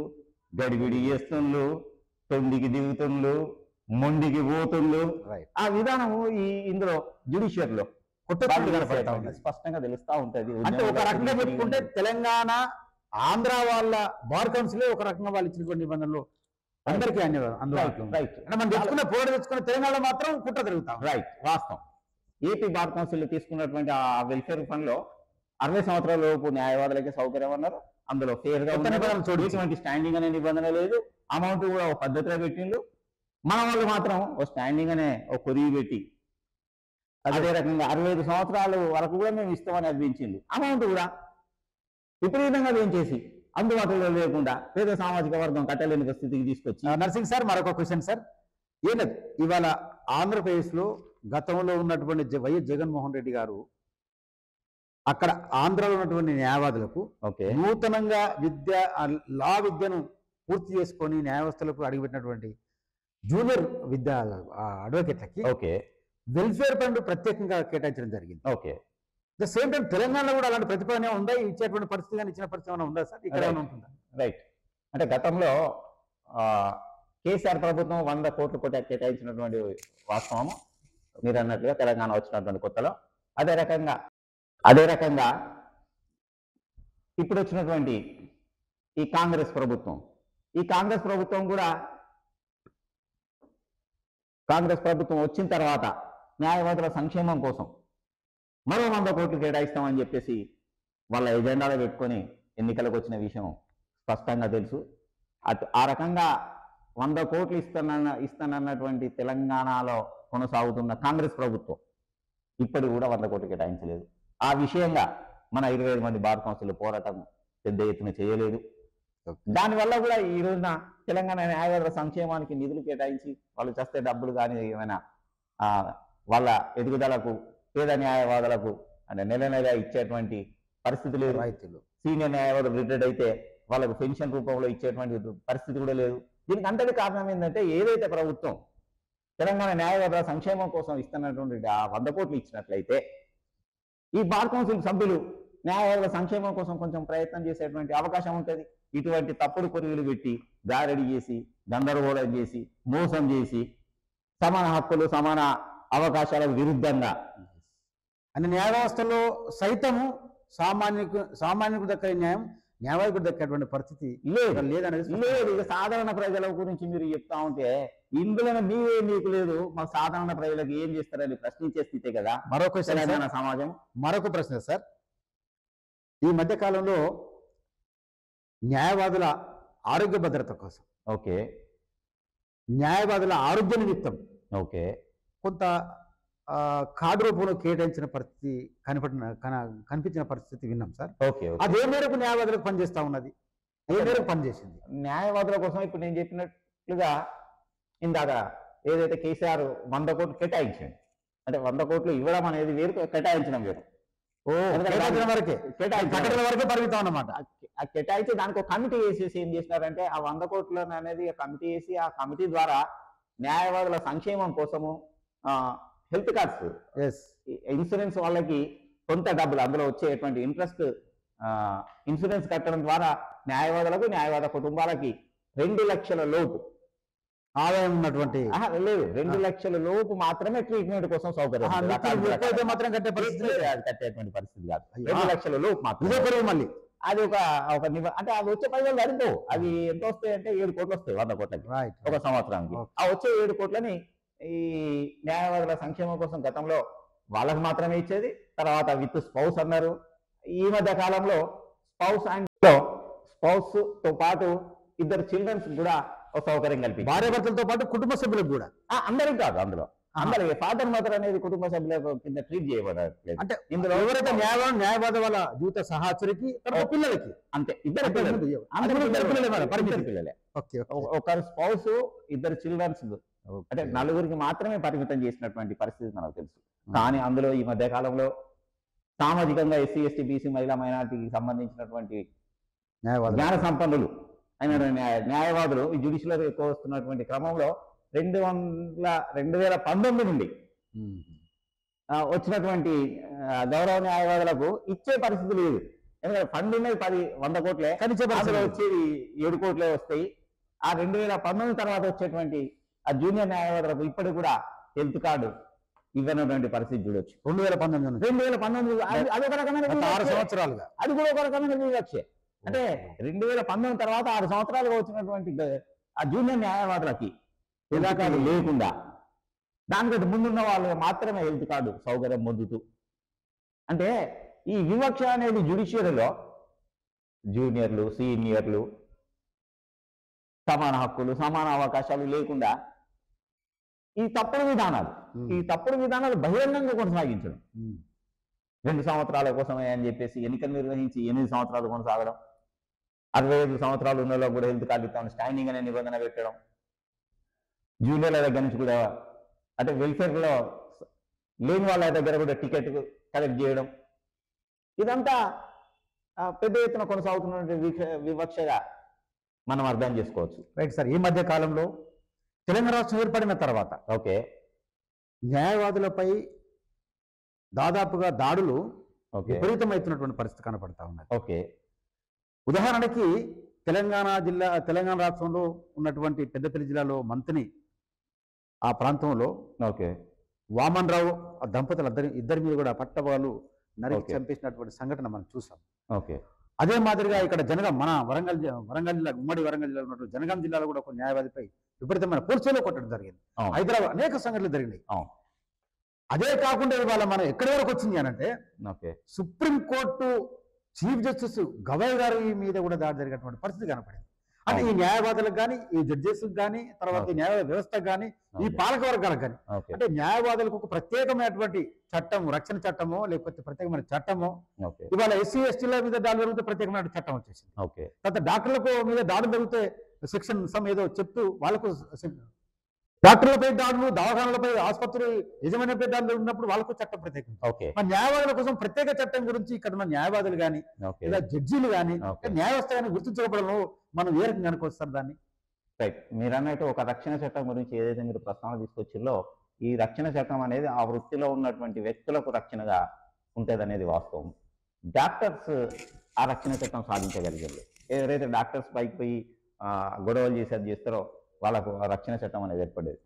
గడిబిడి చేస్తుండ్లు, తొండికి దిగుతుండ్లు, మొండికి పోతుండ్లు. ఆ విధానము ఇందులో జ్యుడిషియర్లో స్పష్టంగా తెలుస్తా ఉంటది. అంటే ఒక రకంగా చెప్పుకుంటే తెలంగాణ ఆంధ్ర వాళ్ళ బార్ కౌన్సిల్ ఒక రకంగా వాళ్ళు ఇచ్చినటువంటి నిబంధనలు అందరికీ అందుబాటులో. రైట్. అంటే మనం తెచ్చుకున్న పోరాడు తెచ్చుకున్న తెలంగాణలో మాత్రం కుట్ర జరుగుతాం. రైట్ వాస్తవం. ఏపీ బార్ కౌన్సిల్ తీసుకున్నటువంటి ఆ వెల్ఫేర్ ఫండ్ లో 60 సంవత్సరాల లోపు న్యాయవాదులకి సౌకర్యం అన్నారు. అందులో ఫేర్ గా ఎటువంటి స్టాండింగ్ అనే నిబంధన లేదు. అమౌంట్ కూడా ఒక పద్ధతిలో పెట్టిండు. మన వాళ్ళు మాత్రం ఒక స్టాండింగ్ అనే ఒక కొరివి పెట్టి అదే రకంగా 65 సంవత్సరాల వరకు కూడా మేము ఇస్తామని అనిపించింది. అమౌంట్ కూడా విపరీతంగా వేయించేసి అందుబాటులో లేకుండా పేద సామాజిక వర్గం కట్టలేని స్థితికి తీసుకొచ్చి. నర్సింగ్ సార్ మరొక క్వశ్చన్ సార్. ఏనది ఇవాళ ఆంధ్రప్రదేశ్ లో గతంలో ఉన్నటువంటి వైఎస్ జగన్మోహన్ రెడ్డి గారు అక్కడ ఆంధ్రలో ఉన్నటువంటి న్యాయవాదులకు నూతనంగా లా విద్యను పూర్తి చేసుకొని న్యాయవ్యవస్థలకు అడుగుపెట్టినటువంటి జూనియర్ విద్యా అడ్వకేట్లకి వెల్ఫేర్ ఫండ్ ప్రత్యేకంగా కేటాయించడం జరిగింది. ద సేమ్ టైం తెలంగాణలో కూడా అలాంటి ప్రతిపాదన ఉందా? ఇచ్చేటువంటి పరిస్థితి కానీ ఇచ్చిన పరిస్థితి ఏమైనా ఉందా సార్? ఇక్కడ ఏమైనా ఉంటుందా? రైట్. అంటే గతంలో కేసీఆర్ ప్రభుత్వం 100 కోట్లు కేటాయించినటువంటి వాస్తవము మీరు అన్నట్లుగా తెలంగాణ వచ్చినటువంటి కొత్తలో. అదే రకంగా ఇప్పుడు వచ్చినటువంటి ఈ కాంగ్రెస్ ప్రభుత్వం కూడా వచ్చిన తర్వాత న్యాయవాదుల సంక్షేమం కోసం మరో 100 కోట్లు కేటాయిస్తామని చెప్పేసి వాళ్ళ ఎజెండాలో పెట్టుకొని ఎన్నికలకు వచ్చిన విషయం స్పష్టంగా తెలుసు. ఆ రకంగా 100 కోట్లు ఇస్తానన్నటువంటి తెలంగాణలో కొనసాగుతున్న కాంగ్రెస్ ప్రభుత్వం ఇప్పటి కూడా 100 కోట్లు కేటాయించలేదు. ఆ విషయంగా మన 25 మంది బార్ కౌన్సిల్ పోరాటం పెద్ద ఎత్తున చేయలేదు. దానివల్ల కూడా ఈ రోజున తెలంగాణ న్యాయవాదుల సంక్షేమానికి నిధులు కేటాయించి వాళ్ళు చేస్తే డబ్బులు కానీ ఏమైనా వాళ్ళ ఎదుగుదలకు పేద న్యాయవాదులకు అంటే నెల ఇచ్చేటువంటి పరిస్థితి లేదు. సీనియర్ న్యాయవాదులు రిటైర్డ్ అయితే వాళ్ళకు పెన్షన్ రూపంలో ఇచ్చేటువంటి పరిస్థితి కూడా లేదు. దీనికి అంతటి కారణం ఏంటంటే ఏదైతే ప్రభుత్వం తెలంగాణ న్యాయవాదుల సంక్షేమం కోసం ఇస్తున్నటువంటి ఆ 100 కోట్లు ఇచ్చినట్లయితే ఈ బార్ కౌన్సిల్ సభ్యులు న్యాయవాదుల సంక్షేమం కోసం కొంచెం ప్రయత్నం చేసేటువంటి అవకాశం ఉంటుంది. ఇటువంటి తప్పుడు కొరియలు పెట్టి గారడి చేసి గందరగోళం చేసి మోసం చేసి సమాన హక్కులు సమాన అవకాశాలకు విరుద్ధంగా అన్ని న్యాయ వ్యవస్థలో సైతము సామాన్యుకు దక్కని న్యాయం న్యాయవాదికు దక్కేటువంటి పరిస్థితి లేదనేది లేదు. ఇక సాధారణ ప్రజల గురించి మీరు చెప్తా ఉంటే ఇందులో మీవే మీకు లేదు, మా సాధారణ ప్రజలకు ఏం చేస్తారని ప్రశ్నించే స్థితే కదా తెలంగాణ సమాజం. మరొక ప్రశ్న సార్, ఈ మధ్య కాలంలో న్యాయవాదుల ఆరోగ్య భద్రత కోసం, ఓకే, న్యాయవాదుల ఆరోగ్య నిమిత్తం ఓకే, కొంత కార్డు రూపంలో కేటాయించిన పరిస్థితి కనిపించిన పరిస్థితి విన్నాం సార్. ఓకే, అదే మేరకు న్యాయవాదులకు పనిచేస్తా ఉన్నది, ఏ మేరకు పనిచేసింది? న్యాయవాదుల కోసం ఇప్పుడు నేను చెప్పినట్లుగా ఇందాక ఏదైతే కేసీఆర్ 100 కోట్లు కేటాయించండి, అంటే 100 కోట్లు ఇవ్వడం అనేది వేరు, కేటాయించడం వేరు. వరకే పరిమితం అన్నమాట. కేటాయించి దానికి ఒక కమిటీ వేసేసి ఏం చేసినారంటే ఆ 100 కోట్లను అనేది కమిటీ వేసి ఆ కమిటీ ద్వారా న్యాయవాదుల సంక్షేమం కోసము హెల్త్ కార్డ్స్, ఇన్సూరెన్స్ వాళ్ళకి కొంత డబ్బులు అందులో వచ్చేటువంటి ఇంట్రెస్ట్ ఇన్సూరెన్స్ కట్టడం ద్వారా న్యాయవాదులకు న్యాయవాద కుటుంబాలకి 2 లక్షల లోపు ఆదాయం ఉన్నటువంటి లేదు 2 లక్షల లోపు మాత్రమే ట్రీట్మెంట్ కోసం సౌకర్యం మాత్రం కట్టేటువంటి పరిస్థితి కాదు. 2 లక్షల లోపు మాత్రం మళ్ళీ అది ఒక అంటే అది వచ్చే 10 వేలు సరిపోవు. అవి ఎంత వస్తాయి అంటే 7 కోట్లు వస్తాయి 100 కోట్లకి ఒక సంవత్సరానికి. ఆ వచ్చే 7 కోట్లని ఈ న్యాయవాదుల సంక్షేమం కోసం గతంలో వాళ్ళకి మాత్రమే ఇచ్చేది. తర్వాత విత్ స్పౌస్ అన్నారు. ఈ మధ్య కాలంలో స్పౌస్ తో పాటు 2 చిల్డ్రన్స్ కూడా ఒక సౌకర్యం కల్పి, భార్యాభర్తలతో పాటు కుటుంబ సభ్యులకు కూడా, అందరికి కాదు, అందులో అందరికి ఫాదర్ మదర్ అనేది కుటుంబ సభ్యుల కింద ట్రీట్ చేయబడట్లేదు. అంటే ఇందులో ఎవరైతే న్యాయవాద వాళ్ళ జీవిత సహచరికి పిల్లలకి అంతే, ఇద్దరు పిల్లలే. ఒకరు స్పౌస్ 2 చిల్డ్రన్స్ అంటే 4గురికి మాత్రమే పరిమితం చేసినటువంటి పరిస్థితి మనకు తెలుసు. కానీ అందులో ఈ మధ్య కాలంలో సామాజికంగా SC ST BC మహిళా మైనారిటీకి సంబంధించినటువంటి జ్ఞాన సంపన్నులు అయిన న్యాయవాదులు ఈ జ్యుడిషియల్ ఎక్కువ వస్తున్నటువంటి క్రమంలో 2019 నుండి వచ్చినటువంటి గౌరవ న్యాయవాదులకు ఇచ్చే పరిస్థితి లేదు. ఎందుకంటే ఫండ్ ఉన్నది 100 కోట్లే, అందులో వచ్చేది 7 కోట్లే వస్తాయి. ఆ 2019 తర్వాత వచ్చేటువంటి ఆ జూనియర్ న్యాయవాదులకు ఇప్పటికి కూడా హెల్త్ కార్డు ఇవ్వనటువంటి పరిస్థితి చూడొచ్చు. 2019 అది ఒక రకమైన 6 సంవత్సరాలుగా అది కూడా ఒక రకమైన వివక్షే. అంటే 2019 తర్వాత 6 సంవత్సరాలుగా వచ్చినటువంటి ఆ జూనియర్ న్యాయవాదులకి హెల్త్ కార్డు లేకుండా దానికంటే ముందున్న వాళ్ళు మాత్రమే హెల్త్ కార్డు సౌకర్యం పొందుతూ, అంటే ఈ వివక్ష అనేది జ్యుడిషియరీలో జూనియర్లు సీనియర్లు సమాన హక్కులు సమాన అవకాశాలు లేకుండా ఈ తప్పుడు విధానాలు బహిరంగంగా కొనసాగించడం, 2 సంవత్సరాల కోసమే అని చెప్పేసి ఎన్నికలు నిర్వహించి 8 సంవత్సరాలు కొనసాగడం, 65 సంవత్సరాలు ఉన్న వాళ్ళకు కూడా హెల్త్ కార్డు ఇస్తాం స్టాండింగ్ అనే నిబంధన పెట్టడం, జూనియర్ల దగ్గర నుంచి కూడా అంటే వెల్ఫేర్లో లేని వాళ్ళ దగ్గర కూడా టికెట్ కలెక్ట్ చేయడం, ఇదంతా పెద్ద ఎత్తున కొనసాగుతున్నటువంటి వివక్షగా మనం అర్థం చేసుకోవచ్చు. Right sir. ఈ మధ్య కాలంలో తెలంగాణ రాష్ట్రం ఏర్పడిన తర్వాత ఓకే న్యాయవాదులపై దాదాపుగా దాడులు విపరీతమవుతున్నటువంటి పరిస్థితి కనపడతా ఉన్నది. ఓకే, ఉదాహరణకి తెలంగాణ రాష్ట్రంలో ఉన్నటువంటి పెద్దపల్లి జిల్లాలో మంత్రి ఆ ప్రాంతంలో ఓకే వామన్ రావు దంపతులు ఇద్దరి మీద కూడా పట్టవాళ్ళు నరికి చంపేసినటువంటి సంఘటన మనం చూసాం. ఓకే, అదే మాదిరిగా ఇక్కడ జనగాం మన వరంగల్ జిల్లా ఉమ్మడి వరంగల్ జిల్లాలో ఉన్నటువంటి జనగాం జిల్లాలో కూడా ఒక న్యాయవాదిపై విపరీతమైన పోలీసులో కొట్టడం జరిగింది. హైదరాబాద్ అనేక సంఘటనలు జరిగినాయి. అదే కాకుండా ఇవాళ మనం ఎక్కడి వరకు వచ్చింది అనంటే సుప్రీంకోర్టు చీఫ్ జస్టిస్ గవాయ్ గారి మీద కూడా దాడి జరిగినటువంటి పరిస్థితి కనపడింది. అంటే ఈ న్యాయవాదులకు కానీ ఈ జడ్జెస్కి కానీ తర్వాత ఈ న్యాయ వ్యవస్థకు కానీ ఈ పాలక వర్గాలకు కానీ అంటే న్యాయవాదులకు ఒక ప్రత్యేకమైనటువంటి చట్టం రక్షణ చట్టమో లేకపోతే ప్రత్యేకమైన చట్టమో ఇవాళ SC STల మీద దాడులు జరిగితే ప్రత్యేకమైన చట్టం వచ్చేసింది. తర్వాత డాక్టర్లకు మీద దాడులు జరిగితే సెక్షన్ సమ్ ఏదో చెప్తూ వాళ్ళకు డాక్టర్లపై దాడులు దవాఖానాలపై ఆసుపత్రి యజమానిపై దాడులు ఉన్నప్పుడు వాళ్ళకు చట్టం ప్రత్యేకం. మన న్యాయవాదుల కోసం ప్రత్యేక చట్టం గురించి ఇక్కడ ఉన్న న్యాయవాదులు కానీ లేదా జడ్జీలు కానీ న్యాయవ్యవస్థ కానీ గుర్తించకపోవడంలో మనం ఏ రకంగా అనుకోవస్తారు దాన్ని? రైట్, మీరు అన్నట్టు ఒక రక్షణ చట్టం గురించి ఏదైతే మీరు ప్రస్తావన తీసుకొచ్చిల్లో ఈ రక్షణ చట్టం అనేది ఆ వృత్తిలో ఉన్నటువంటి వ్యక్తులకు రక్షణగా ఉంటుంది అనేది వాస్తవం. డాక్టర్స్ ఆ రక్షణ చట్టం సాధించగలిగారు. ఎవరైతే డాక్టర్స్ పైకి పోయి గొడవలు చేసేది చేస్తారో వాళ్ళకు రక్షణ చట్టం అనేది ఏర్పడేది.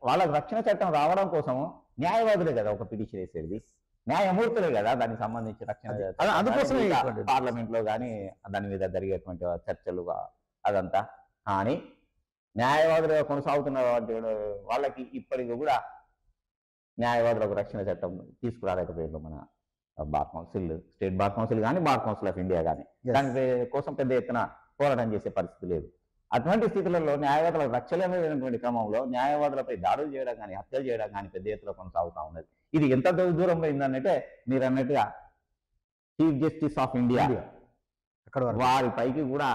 వాళ్ళకు రక్షణ చట్టం రావడం కోసము న్యాయవాదులే కదా ఒక పిటిషన్ వేసేది, న్యాయమూర్తులే కదా దానికి సంబంధించి రక్షణ అందుకోసమే పార్లమెంట్ లో కానీ దాని మీద జరిగేటువంటి చర్చలు అదంతా. కానీ న్యాయవాదులుగా కొనసాగుతున్న వాళ్ళకి ఇప్పటికి కూడా న్యాయవాదులకు రక్షణ చట్టం తీసుకురాలేకపోయారు మన bar council, state bar council కానీ బార్ కౌన్సిల్ ఆఫ్ ఇండియా కానీ. దాని కోసం పెద్ద ఎత్తున పోరాటం చేసే పరిస్థితి లేదు. అటువంటి స్థితులలో న్యాయవాదులకు రక్షణ లేనటువంటి క్రమంలో న్యాయవాదులపై దాడులు చేయడం కానీ హత్యలు చేయడం కానీ పెద్ద ఎత్తున కొనసాగుతూ ఉన్నది. ఇది ఎంత దూరం పోయిందనంటే మీరు అన్నట్టుగా చీఫ్ జస్టిస్ ఆఫ్ ఇండియా అక్కడ వారి పైకి కూడా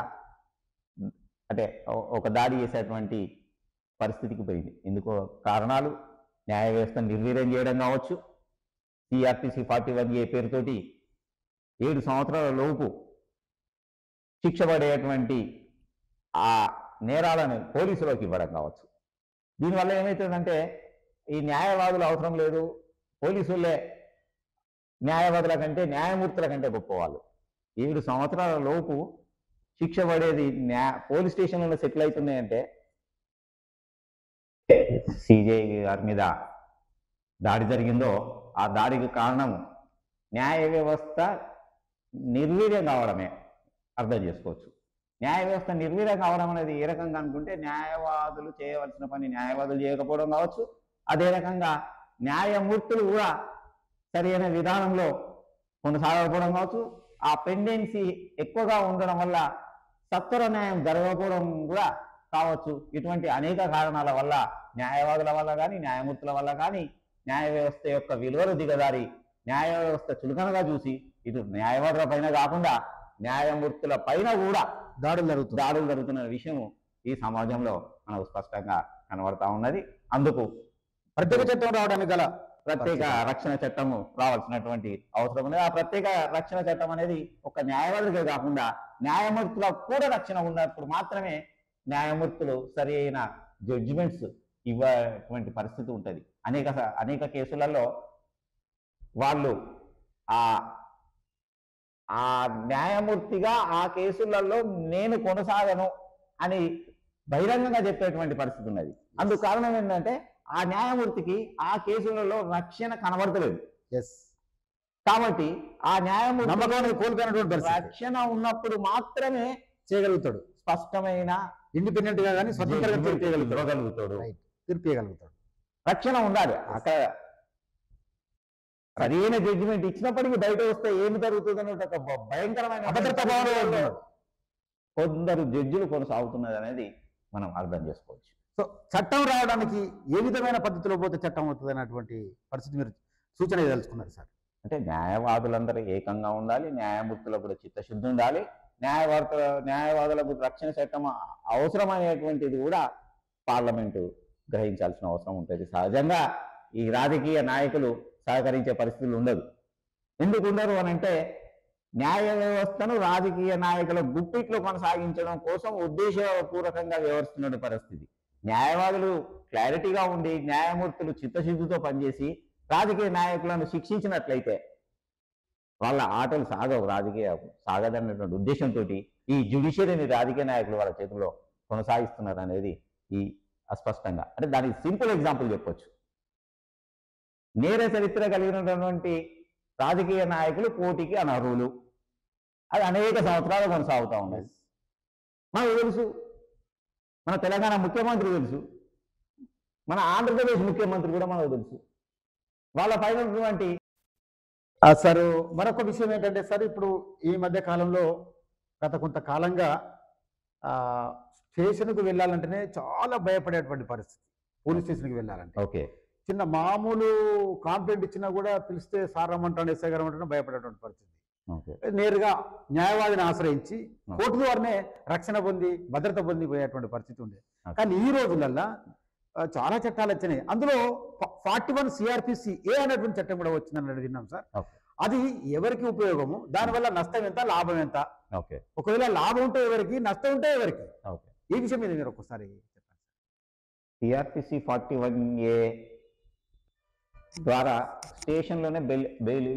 అంటే ఒక దాడి చేసేటువంటి పరిస్థితికి పోయింది. ఎందుకో కారణాలు న్యాయ వ్యవస్థను నిర్వీర్యం చేయడం కావచ్చు, సిఆర్పిసి 41A పేరుతోటి 7 సంవత్సరాల లోపు శిక్ష పడేటువంటి ఆ నేరాలను పోలీసులోకి ఇవ్వడం కావచ్చు. దీనివల్ల ఏమవుతుందంటే ఈ న్యాయవాదులు అవసరం లేదు, పోలీసులే న్యాయవాదుల కంటే న్యాయమూర్తుల కంటే గొప్పవాళ్ళు. 7 సంవత్సరాల లోపు శిక్ష పడేది పోలీస్ స్టేషన్లలో సెటిల్ అవుతున్నాయంటే సిజే గారి మీద దాడి జరిగిందో ఆ దాడికి కారణం న్యాయ వ్యవస్థ నిర్వీర్యం కావడమే అర్థం చేసుకోవచ్చు. న్యాయ వ్యవస్థ నిర్వీర్యం కావడం అనేది ఏ రకంగా అనుకుంటే న్యాయవాదులు చేయవలసిన పని న్యాయవాదులు చేయకపోవడం కావచ్చు, అదే రకంగా న్యాయమూర్తులు కూడా సరైన విధానంలో కొనసాగకపోవడం కావచ్చు, ఆ పెండెన్సీ ఎక్కువగా ఉండడం వల్ల సత్వర న్యాయం జరగకపోవడం కూడా కావచ్చు. ఇటువంటి అనేక కారణాల వల్ల న్యాయవాదుల వల్ల కానీ న్యాయమూర్తుల వల్ల కానీ న్యాయ వ్యవస్థ యొక్క విలువలు దిగదారి న్యాయ వ్యవస్థ చులకనగా చూసి ఇటు న్యాయవాదుల పైన కాకుండా న్యాయమూర్తుల పైన కూడా దాడులు జరుగుతున్న విషయము ఈ సమాజంలో మనకు స్పష్టంగా కనబడతా ఉన్నది. అందుకు ప్రత్యేక చట్టం రావడానికి గల ప్రత్యేక రక్షణ చట్టము రావాల్సినటువంటి అవసరం ఉంది. ఆ ప్రత్యేక రక్షణ చట్టం అనేది ఒక న్యాయవాదులకే కాకుండా న్యాయమూర్తులకు కూడా రక్షణ ఉన్నప్పుడు మాత్రమే న్యాయమూర్తులు సరి అయిన జడ్జిమెంట్స్ ఇవ్వటువంటి పరిస్థితి ఉంటుంది. అనేక కేసులలో వాళ్ళు ఆ న్యాయమూర్తిగా ఆ కేసులలో నేను కొనసాగను అని బహిరంగంగా చెప్పేటువంటి పరిస్థితి ఉన్నది. అందుకు కారణం ఏంటంటే ఆ న్యాయమూర్తికి ఆ కేసులలో రక్షణ కనబడతలేదు. కాబట్టి ఆ న్యాయమూర్తి కోల్పోయినటువంటి రక్షణ ఉన్నప్పుడు మాత్రమే చేయగలుగుతాడు, స్పష్టమైన ఇండిపెండెంట్ గా కానీ స్వతంత్రంగా తీర్పు చేయగలుగుతాడు. రక్షణ ఉండాలి. అక్కడ సరైన జడ్జిమెంట్ ఇచ్చినప్పటికీ బయట వస్తే ఏమి జరుగుతుందని ఒక భయంకరమైన అభద్రతా భావన కొందరు జడ్జిలు కొనసాగుతున్నది అనేది మనం అర్థం చేసుకోవచ్చు. సో చట్టం రావడానికి ఏ విధమైన పద్ధతిలో పోతే చట్టం అవుతుంది అన్నటువంటి పరిస్థితి మీరు సూచన తెలుసుకున్నారు సార్. అంటే న్యాయవాదులందరూ ఏకంగా ఉండాలి, న్యాయమూర్తులకు కూడా చిత్తశుద్ధి ఉండాలి, న్యాయవాదులకు రక్షణ చట్టం అవసరమైనటువంటిది కూడా పార్లమెంటు గ్రహించాల్సిన అవసరం ఉంటుంది. సహజంగా ఈ రాజకీయ నాయకులు సహకరించే పరిస్థితులు ఉండదు. ఎందుకు ఉండరు అని అంటే న్యాయ వ్యవస్థను రాజకీయ నాయకుల గుప్పిట్లో కొనసాగించడం కోసం ఉద్దేశపూర్వకంగా వ్యవహరిస్తున్న పరిస్థితి. న్యాయవాదులు క్లారిటీగా ఉండి న్యాయమూర్తులు చిత్తశుద్ధితో పనిచేసి రాజకీయ నాయకులను శిక్షించినట్లయితే వాళ్ళ ఆటలు సాగదన్నటువంటి ఉద్దేశంతో ఈ జ్యుడిషియరీని రాజకీయ నాయకులు వాళ్ళ చేతుల్లో కొనసాగిస్తున్నారు అనేది ఈ అస్పష్టంగా అంటే దానికి సింపుల్ ఎగ్జాంపుల్ చెప్పొచ్చు. నేర చరిత్ర కలిగినటువంటి రాజకీయ నాయకులు పోటీకి అనర్హులు, అది అనేక సంవత్సరాలు కొనసాగుతూ ఉన్నది. మనకు తెలుసు, మన తెలంగాణ ముఖ్యమంత్రి తెలుసు, మన ఆంధ్రప్రదేశ్ ముఖ్యమంత్రి కూడా మనకు తెలుసు. వాళ్ళ పైన ఉన్నటువంటి సార్ మరొక విషయం ఏంటంటే సార్, ఇప్పుడు ఈ మధ్య కాలంలో గత కొంతకాలంగా స్టేషన్కు వెళ్ళాలంటేనే చాలా భయపడేటువంటి పరిస్థితి. పోలీస్ స్టేషన్కి వెళ్ళాలంటే ఓకే చిన్న మామూలు కాంప్లైంట్ ఇచ్చినా కూడా పిలిస్తే సార్ రమ్మంటాను ఎస్ఐ గారు రమ్మంటాను భయపడేటువంటి పరిస్థితి. నేరుగా న్యాయవాదిని ఆశ్రయించి కోర్టు ద్వారానే రక్షణ పొంది భద్రత పొంది పోయేటువంటి పరిస్థితి ఉండేది. కానీ ఈ రోజులల్లో చాలా చట్టాలు వచ్చినాయి. అందులో 41 CRPC A అనేటువంటి చట్టం కూడా వచ్చిందని విన్నాం సార్. అది ఎవరికి ఉపయోగము, దానివల్ల నష్టం ఎంత లాభం ఎంత, ఒకవేళ లాభం ఉంటే ఎవరికి, నష్టం ఉంటే ఎవరికి, ఈ విషయం మీద మీరు ఒకసారి చెప్పండి. CRPC 41A ద్వారా స్టేషన్లోనే బెయిల్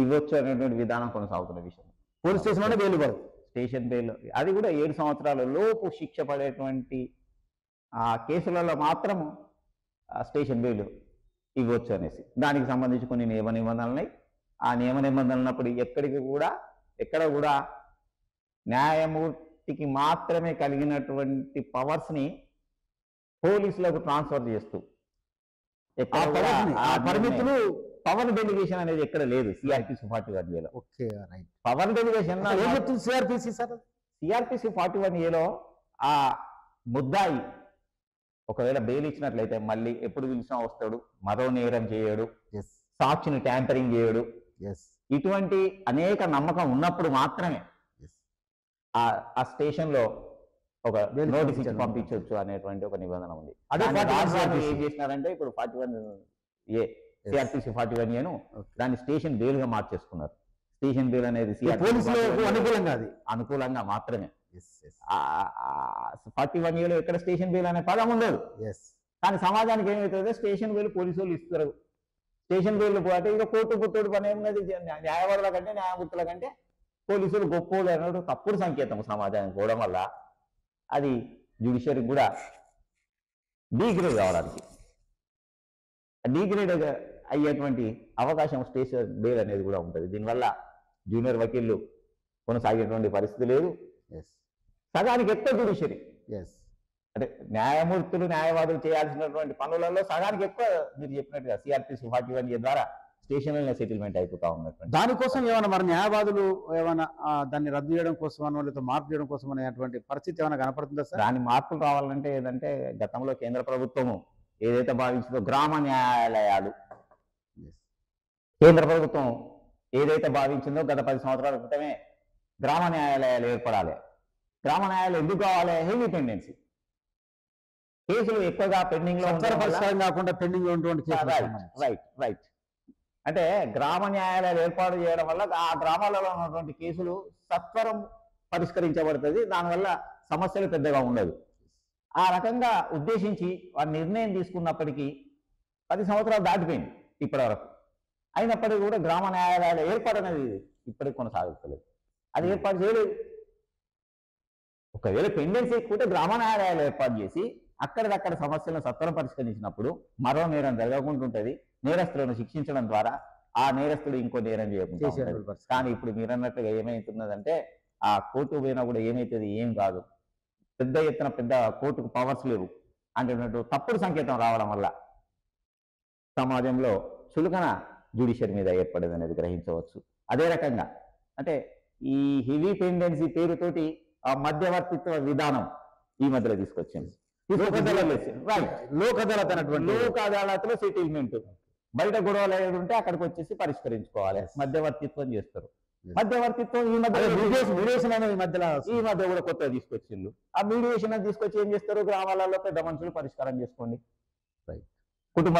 ఇవ్వచ్చు అనేటువంటి విధానం కొనసాగుతున్న విషయం. పోలీస్ స్టేషన్లోనే బెయిల్ ఇవ్వరు. స్టేషన్ బెయిల్, అది కూడా 7 సంవత్సరాల లోపు శిక్ష పడేటువంటి ఆ కేసులలో మాత్రం స్టేషన్ బెయిల్ ఇవ్వచ్చు అనేసి దానికి సంబంధించి కొన్ని నియమ నిబంధనలు ఉన్నాయి. ఆ నియమ నిబంధనలు ఉన్నప్పుడు ఎక్కడ కూడా న్యాయమూర్తికి మాత్రమే కలిగినటువంటి పవర్స్ని పోలీసులకు ట్రాన్స్ఫర్ చేస్తూ పరిమితులు పవర్ డెలిగేషన్ అనేది ఎక్కడ లేదు CrPC 41A. Okay right. Power delegation CrPC sir, CrPC 41A ఆ ముద్దాయి ఒకవేళ బెయిల్ ఇచ్చినట్లయితే మళ్ళీ ఎప్పుడు పిలిచినా వస్తాడు, మరో నేరం చేయడు, సాక్షిని ట్యాంపరింగ్ చేయడు, ఇటువంటి అనేక నమ్మకం ఉన్నప్పుడు మాత్రమే ఆ స్టేషన్ లో ఒక నోటీస్ ఇచ్చి పంపించవచ్చు అనేటువంటి ఒక నిబంధన ఉంది. అదే ఏం చేసినారంటే ఇప్పుడు 41A సిఆర్పిసి 41A దాన్ని స్టేషన్ బెయిల్ గా మార్చేసుకున్నారు. స్టేషన్ బెయిల్ అనేది అనుకూలంగా మాత్రమే. 41A ఎక్కడ స్టేషన్ బెయిల్ అనే పదం ఉండదు. కానీ సమాజానికి ఏమవుతుంది, స్టేషన్ బెయిల్ పోలీసు వాళ్ళు ఇస్తారు. స్టేషన్ బెయిల్ పోతే ఇక కోర్టు పుత్తూడు పని ఏమున్నది, న్యాయవాదుల కంటే న్యాయమూర్తుల కంటే పోలీసులు గొప్పోళ్ళు అన్నట్టు తప్పుడు సంకేతం సమాజానికి పోవడం వల్ల అది జ్యుడిషియరీకి కూడా డీగ్రేడ్ కావడానికి డీగ్రేడ్ అయ్యేటువంటి అవకాశం స్టేషన్ బెయిల్ అనేది కూడా ఉంటుంది. దీనివల్ల జూనియర్ వకీళ్ళు కొనసాగేటువంటి పరిస్థితి లేదు. సగానికి ఎక్కువ జ్యుడిషియరీ అంటే న్యాయమూర్తులు న్యాయవాదులు చేయాల్సినటువంటి పనులలో సగానికి ఎక్కువ మీరు చెప్పినట్టుగా సిఆర్పిసి 41A ద్వారా స్టేషన్లో సెటిల్మెంట్ అయిపోతా ఉన్నటువంటి దానికోసం ఏమైనా మరి న్యాయవాదులు ఏమైనా దాన్ని రద్దు చేయడం కోసం లేదా మార్పు చేయడం కోసం అనేటువంటి పరిస్థితి ఏమైనా కనపడుతుందా సార్? దాని మార్పులు రావాలంటే ఏదంటే గతంలో కేంద్ర ప్రభుత్వము ఏదైతే భావించిందో గ్రామ న్యాయాలయాలు, కేంద్ర ప్రభుత్వం ఏదైతే భావించిందో గత 10 సంవత్సరాల క్రితమే గ్రామ న్యాయాలయాలు ఏర్పడాలి. గ్రామ న్యాయాలయాలు ఎందుకు కావాలి? హెవీ పెండెన్సీ కేసులు ఎక్కువగా పెండింగ్ లో కాకుండా పెండింగ్ ఉన్నటువంటి రైట్ అంటే గ్రామ న్యాయాలయాలు ఏర్పాటు చేయడం వల్ల ఆ గ్రామాలలో ఉన్నటువంటి కేసులు సత్వరం పరిష్కరించబడుతుంది. దానివల్ల సమస్యలు పెద్దగా ఉండదు. ఆ రకంగా ఉద్దేశించి వారి నిర్ణయం తీసుకున్నప్పటికీ 10 సంవత్సరాలు దాటిపోయింది ఇప్పటి వరకు. అయినప్పటికీ కూడా గ్రామ న్యాయాలయాల ఏర్పాటు అనేది ఇప్పటికి కొనసాగుతలేదు. అది ఏర్పాటు చేయలేదు. ఒకవేళ పెండెన్సీ ఎక్కువ గ్రామ న్యాయాలయాలు ఏర్పాటు చేసి అక్కడికక్కడ సమస్యలను సత్వరం పరిష్కరించినప్పుడు మరో నేరం జరగకుండా ఉంటుంది. నేరస్తులను శిక్షించడం ద్వారా ఆ నేరస్తుడు ఇంకో నేరం చేయకుండా. కానీ ఇప్పుడు మీరు అన్నట్టుగా ఏమైతున్నదంటే ఆ కోర్టు పోయినా కూడా ఏమైతుంది, ఏం కాదు, పెద్ద ఎత్తున పెద్ద కోర్టుకు పవర్స్ లేవు అంటే తప్పుడు సంకేతం రావడం వల్ల సమాజంలో చులకన జ్యుడిషియరీ మీద ఏర్పడేది అనేది గ్రహించవచ్చు. అదే రకంగా అంటే ఈ హెవీ పెండెన్సీ పేరుతోటి ఆ మధ్యవర్తిత్వ విధానం ఈ మధ్యలో తీసుకొచ్చింది. లోక్ అదాలత్లో సెటిల్మెంట్, బయట గొడవలు ఏది ఉంటే అక్కడికి వచ్చేసి పరిష్కరించుకోవాలి, మధ్యవర్తిత్వం చేస్తారు. మధ్యవర్తిత్వం ఈ మధ్య కూడా కొత్తగా తీసుకొచ్చిండ్రు. ఆ మీడియేషన్ అని తీసుకొచ్చి ఏం చేస్తారు, గ్రామాలలో పెద్ద మనుషులు పరిష్కారం చేసుకోండి. కుటుంబ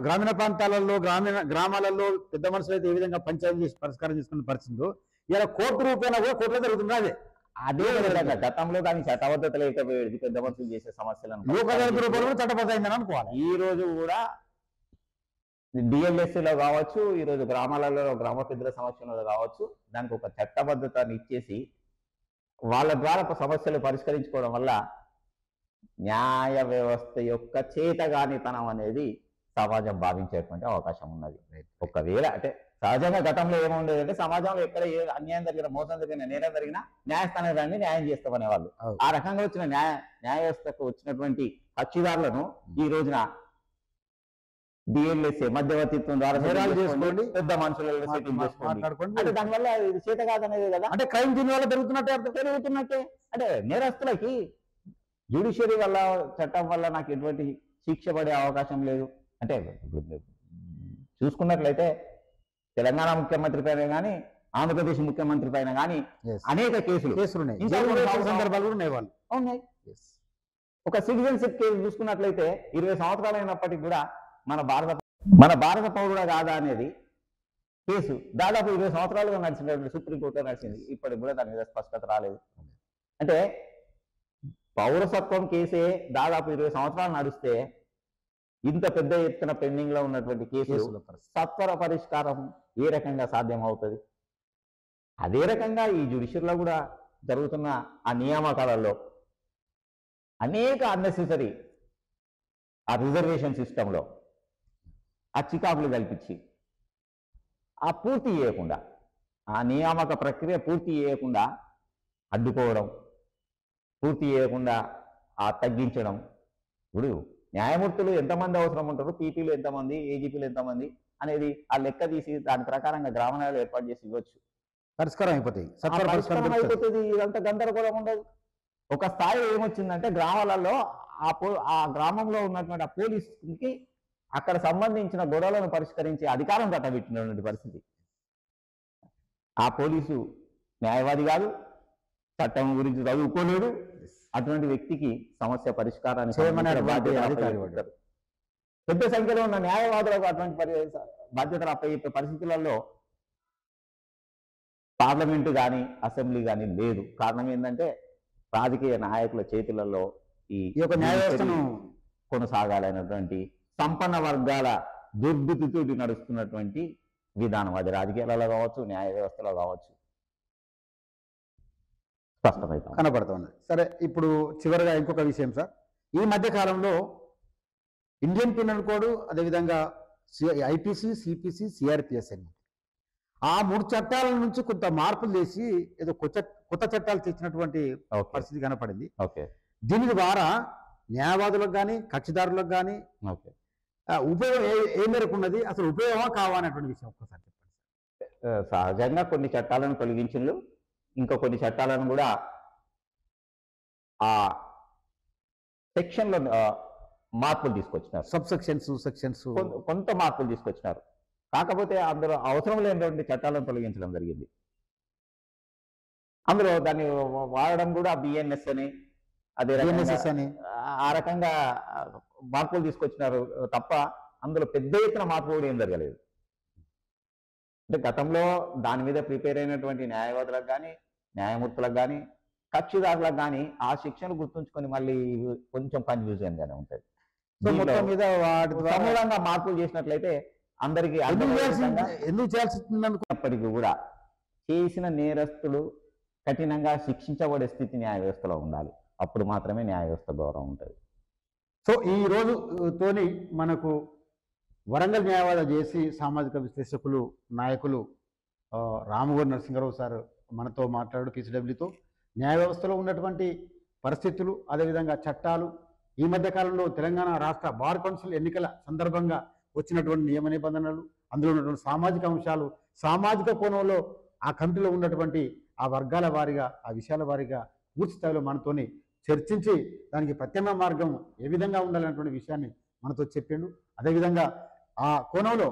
గ్రామీణ ప్రాంతాలలో గ్రామాలలో పెద్ద మనుషులు అయితే ఏ విధంగా పంచాయతీ చేసి పరిష్కారం చేసుకునే పరిస్థితులు ఇలా కోర్టు రూపేణా కూడా కోర్టులో జరుగుతుంది. అదే విధంగా గతంలో దానికి చట్టబద్ధత లేకపోయేది, పెద్ద మనుషులు చేసే సమస్యలను చట్టబద్ధమైందని అనుకోవాలి. ఈ రోజు కూడా డిఎల్ఎస్లో కావచ్చు, ఈరోజు గ్రామాలలో గ్రామ పెద్దల సమస్యలలో కావచ్చు, దానికి ఒక చట్టబద్ధతని ఇచ్చేసి వాళ్ళ ద్వారా సమస్యలు పరిష్కరించుకోవడం వల్ల న్యాయ వ్యవస్థ యొక్క చేతగానితనం అనేది సమాజం భావించేటువంటి అవకాశం ఉన్నది. ఒకవేళ అంటే సహజంగా గతంలో ఏముండేది అంటే సమాజంలో ఎక్కడ ఏ అన్యాయం జరిగినా, మోసం జరిగినా, నేరం జరిగినా న్యాయస్థానాన్ని న్యాయం చేస్తామనే వాళ్ళు. ఆ రకంగా వచ్చిన న్యాయ వ్యవస్థకు వచ్చినటువంటి కక్షిదారులను ఈ రోజున డిఎల్ఎస్ఏ మధ్యవర్తిత్వం ద్వారా చేసుకోండి, పెద్ద మనుషులలో సెటిల్ చేసుకోండి. అంటే దానివల్ల ఇది చేత కాదనేది కదా, అంటే క్రైమ్ దీని వల్ల పెరుగుతున్నట్టే. అంటే నేరస్తులకి జ్యుడిషియరీ వల్ల, చట్టం వల్ల నాకు ఎటువంటి శిక్ష పడే అవకాశం లేదు. అంటే చూసుకున్నట్లయితే తెలంగాణ ముఖ్యమంత్రి పైన కానీ, ఆంధ్రప్రదేశ్ ముఖ్యమంత్రి పైన కానీ అనేక కేసులు ఉన్నాయి. ఒక సిటిజన్షిప్ కేసు చూసుకున్నట్లయితే 20 సంవత్సరాలు అయినప్పటికీ కూడా మన భారత పౌరుడా కాదా అనేది కేసు దాదాపు 20 సంవత్సరాలుగా నడిచినటువంటి సుప్రీంకోర్టులో నడిచింది. ఇప్పటికి కూడా దాని మీద స్పష్టత రాలేదు. అంటే పౌరసత్వం కేసే దాదాపు 20 సంవత్సరాలు నడిస్తే ఇంత పెద్ద ఎత్తున పెండింగ్ లో ఉన్నటువంటి కేసులు కేసుల పరిస్థితి. సత్వర పరిష్కారం ఏ రకంగా సాధ్యం అవుతుంది? అదే రకంగా ఈ జ్యుడిషియర్లో కూడా జరుగుతున్న ఆ నియామకాలలో అనేక అన్నెసెసరీ ఆ రిజర్వేషన్ సిస్టంలో ఆ చికాకులు కల్పించి ఆ పూర్తి చేయకుండా, ఆ నియామక ప్రక్రియ పూర్తి చేయకుండా అడ్డుకోవడం, పూర్తి చేయకుండా ఆ తగ్గించడం. ఇప్పుడు న్యాయమూర్తులు ఎంతమంది అవసరం ఉంటారు, పీపీలు ఎంతమంది, ఏజీపీలు ఎంతమంది అనేది ఆ లెక్క తీసి దాని ప్రకారంగా గ్రామ న్యాయాలు ఏర్పాటు చేసి ఇవ్వచ్చు. పరిష్కారం అయిపోతాయి. ఆ సత్వర పరిష్కారం పరిష్కారం దొరుకుతుంది. అయిపోతుంది. ఇదంతా గందరగోళం ఉండదు. ఒక స్థాయి ఏమొచ్చిందంటే గ్రామాలలో ఆ గ్రామంలో ఉన్నటువంటి ఆ పోలీసుకి అక్కడ సంబంధించిన గొడవలను పరిష్కరించే అధికారం కట్టబెట్టినటువంటి పరిస్థితి. ఆ పోలీసు న్యాయవాది కాదు, చట్టం గురించి చదువుకోలేడు. అటువంటి వ్యక్తికి సమస్య పరిష్కారాన్ని చేయమనేటువంటి బాధ్యత అధికారి అప్పచెప్తారు. పెద్ద సంఖ్యలో ఉన్న న్యాయవాదులకు అటువంటి బాధ్యతలు అప్పచెప్పే పరిస్థితులలో పార్లమెంటు కానీ అసెంబ్లీ కానీ లేదు. కారణం ఏంటంటే రాజకీయ నాయకుల చేతులలో ఈ యొక్క న్యాయ వ్యవస్థను కొనసాగాలనేటువంటి సంపన్న వర్గాల దుర్బుద్ధితోటి నడుస్తున్నటువంటి విధానం అది రాజకీయాలలో కావచ్చు, న్యాయ వ్యవస్థలో కావచ్చు స్పష్టమవుతాం కనబడుతుంది. సరే, ఇప్పుడు చివరిగా ఇంకొక విషయం సార్. ఈ మధ్య కాలంలో ఇండియన్ పీనల్ కోడ్, అదేవిధంగా ఐపీసీ, సిపిసి, సిఆర్పిఎస్ అని ఆ 3 చట్టాల నుంచి కొంత మార్పులు చేసి ఏదో కొత్త చట్టాలు తెచ్చినటువంటి పరిస్థితి కనపడింది. ఓకే. దీని ద్వారా న్యాయవాదులకు కానీ కక్షిదారులకు కానీ ఓకే ఉపయోగం ఏ మేరకు ఉన్నది, అసలు ఉపయోగమా కావా అనేటువంటి విషయం ఒక్కసారి చెప్పండి. సహజంగా కొన్ని చట్టాలను తొలగించిండ్రు, ఇంకా కొన్ని చట్టాలను కూడా ఆ సెక్షన్లో మార్పులు తీసుకొచ్చినారు. సబ్ సెక్షన్స్ కొంత మార్పులు తీసుకొచ్చినారు. కాకపోతే అందులో అవసరం లేనటువంటి చట్టాలను తొలగించడం జరిగింది. అందులో దాన్ని వాడడం కూడా బిఎన్ఎస్ అని అదే అని ఆ రకంగా మార్పులు తీసుకొచ్చినారు తప్ప అందులో పెద్ద ఎత్తున మార్పు కూడా ఏం జరగలేదు. అంటే గతంలో దాని మీద ప్రిపేర్ అయినటువంటి న్యాయవాదులకు కానీ, న్యాయమూర్తులకు కానీ, కక్షిదారులకు కానీ ఆ శిక్షను గుర్తుంచుకొని మళ్ళీ కొంచెం కన్ఫ్యూజన్ గానే ఉంటుంది. మొత్తం మీద సమూలంగా మార్పులు చేసినట్లయితే అందరికీ ఎందుకు చేయాల్సి అనుకున్నప్పటికీ కూడా చేసిన నేరస్తులు కఠినంగా శిక్షించబడే స్థితి న్యాయ వ్యవస్థలో ఉండాలి. అప్పుడు మాత్రమే న్యాయ వ్యవస్థ గౌరవం ఉంటుంది. సో ఈ రోజుతోని మనకు వరంగల్ న్యాయవాద చేసి సామాజిక విశ్లేషకులు నాయకులు రామగోరి నరసింహారావు సార్ మనతో మాట్లాడు పీసీడబ్ల్యూతో న్యాయ వ్యవస్థలో ఉన్నటువంటి పరిస్థితులు, అదేవిధంగా చట్టాలు, ఈ మధ్య కాలంలో తెలంగాణ రాష్ట్ర బార్ కౌన్సిల్ ఎన్నికల సందర్భంగా వచ్చినటువంటి నియమ నిబంధనలు, అందులో ఉన్నటువంటి సామాజిక అంశాలు, సామాజిక కోణంలో ఆ కమిటీలో ఉన్నటువంటి ఆ వర్గాల వారిగా, ఆ విషయాల వారిగా పూర్తి స్థాయిలో మనతోని చర్చించి దానికి ప్రత్యామ్నాయ మార్గం ఏ విధంగా ఉండాలనేటువంటి విషయాన్ని మనతో చెప్పిండు. అదేవిధంగా ఆ కోణంలో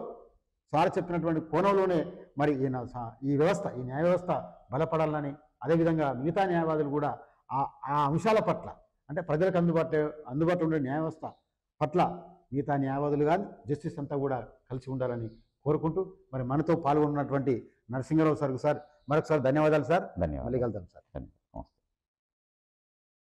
సార్ చెప్పినటువంటి కోణంలోనే మరి ఈ వ్యవస్థ, ఈ న్యాయ వ్యవస్థ బలపడాలని, అదేవిధంగా మిగతా న్యాయవాదులు కూడా ఆ అంశాల పట్ల, అంటే ప్రజలకు అందుబాటులో ఉండే న్యాయ వ్యవస్థ పట్ల మిగతా న్యాయవాదులు కానీ జస్టిస్ అంతా కూడా కలిసి ఉండాలని కోరుకుంటూ మరి మనతో పాల్గొన్నటువంటి నరసింహారావు సార్ మరొకసారి ధన్యవాదాలు సార్. ధన్యవాదాలు. మళ్ళీ కలుద్దాం సార్.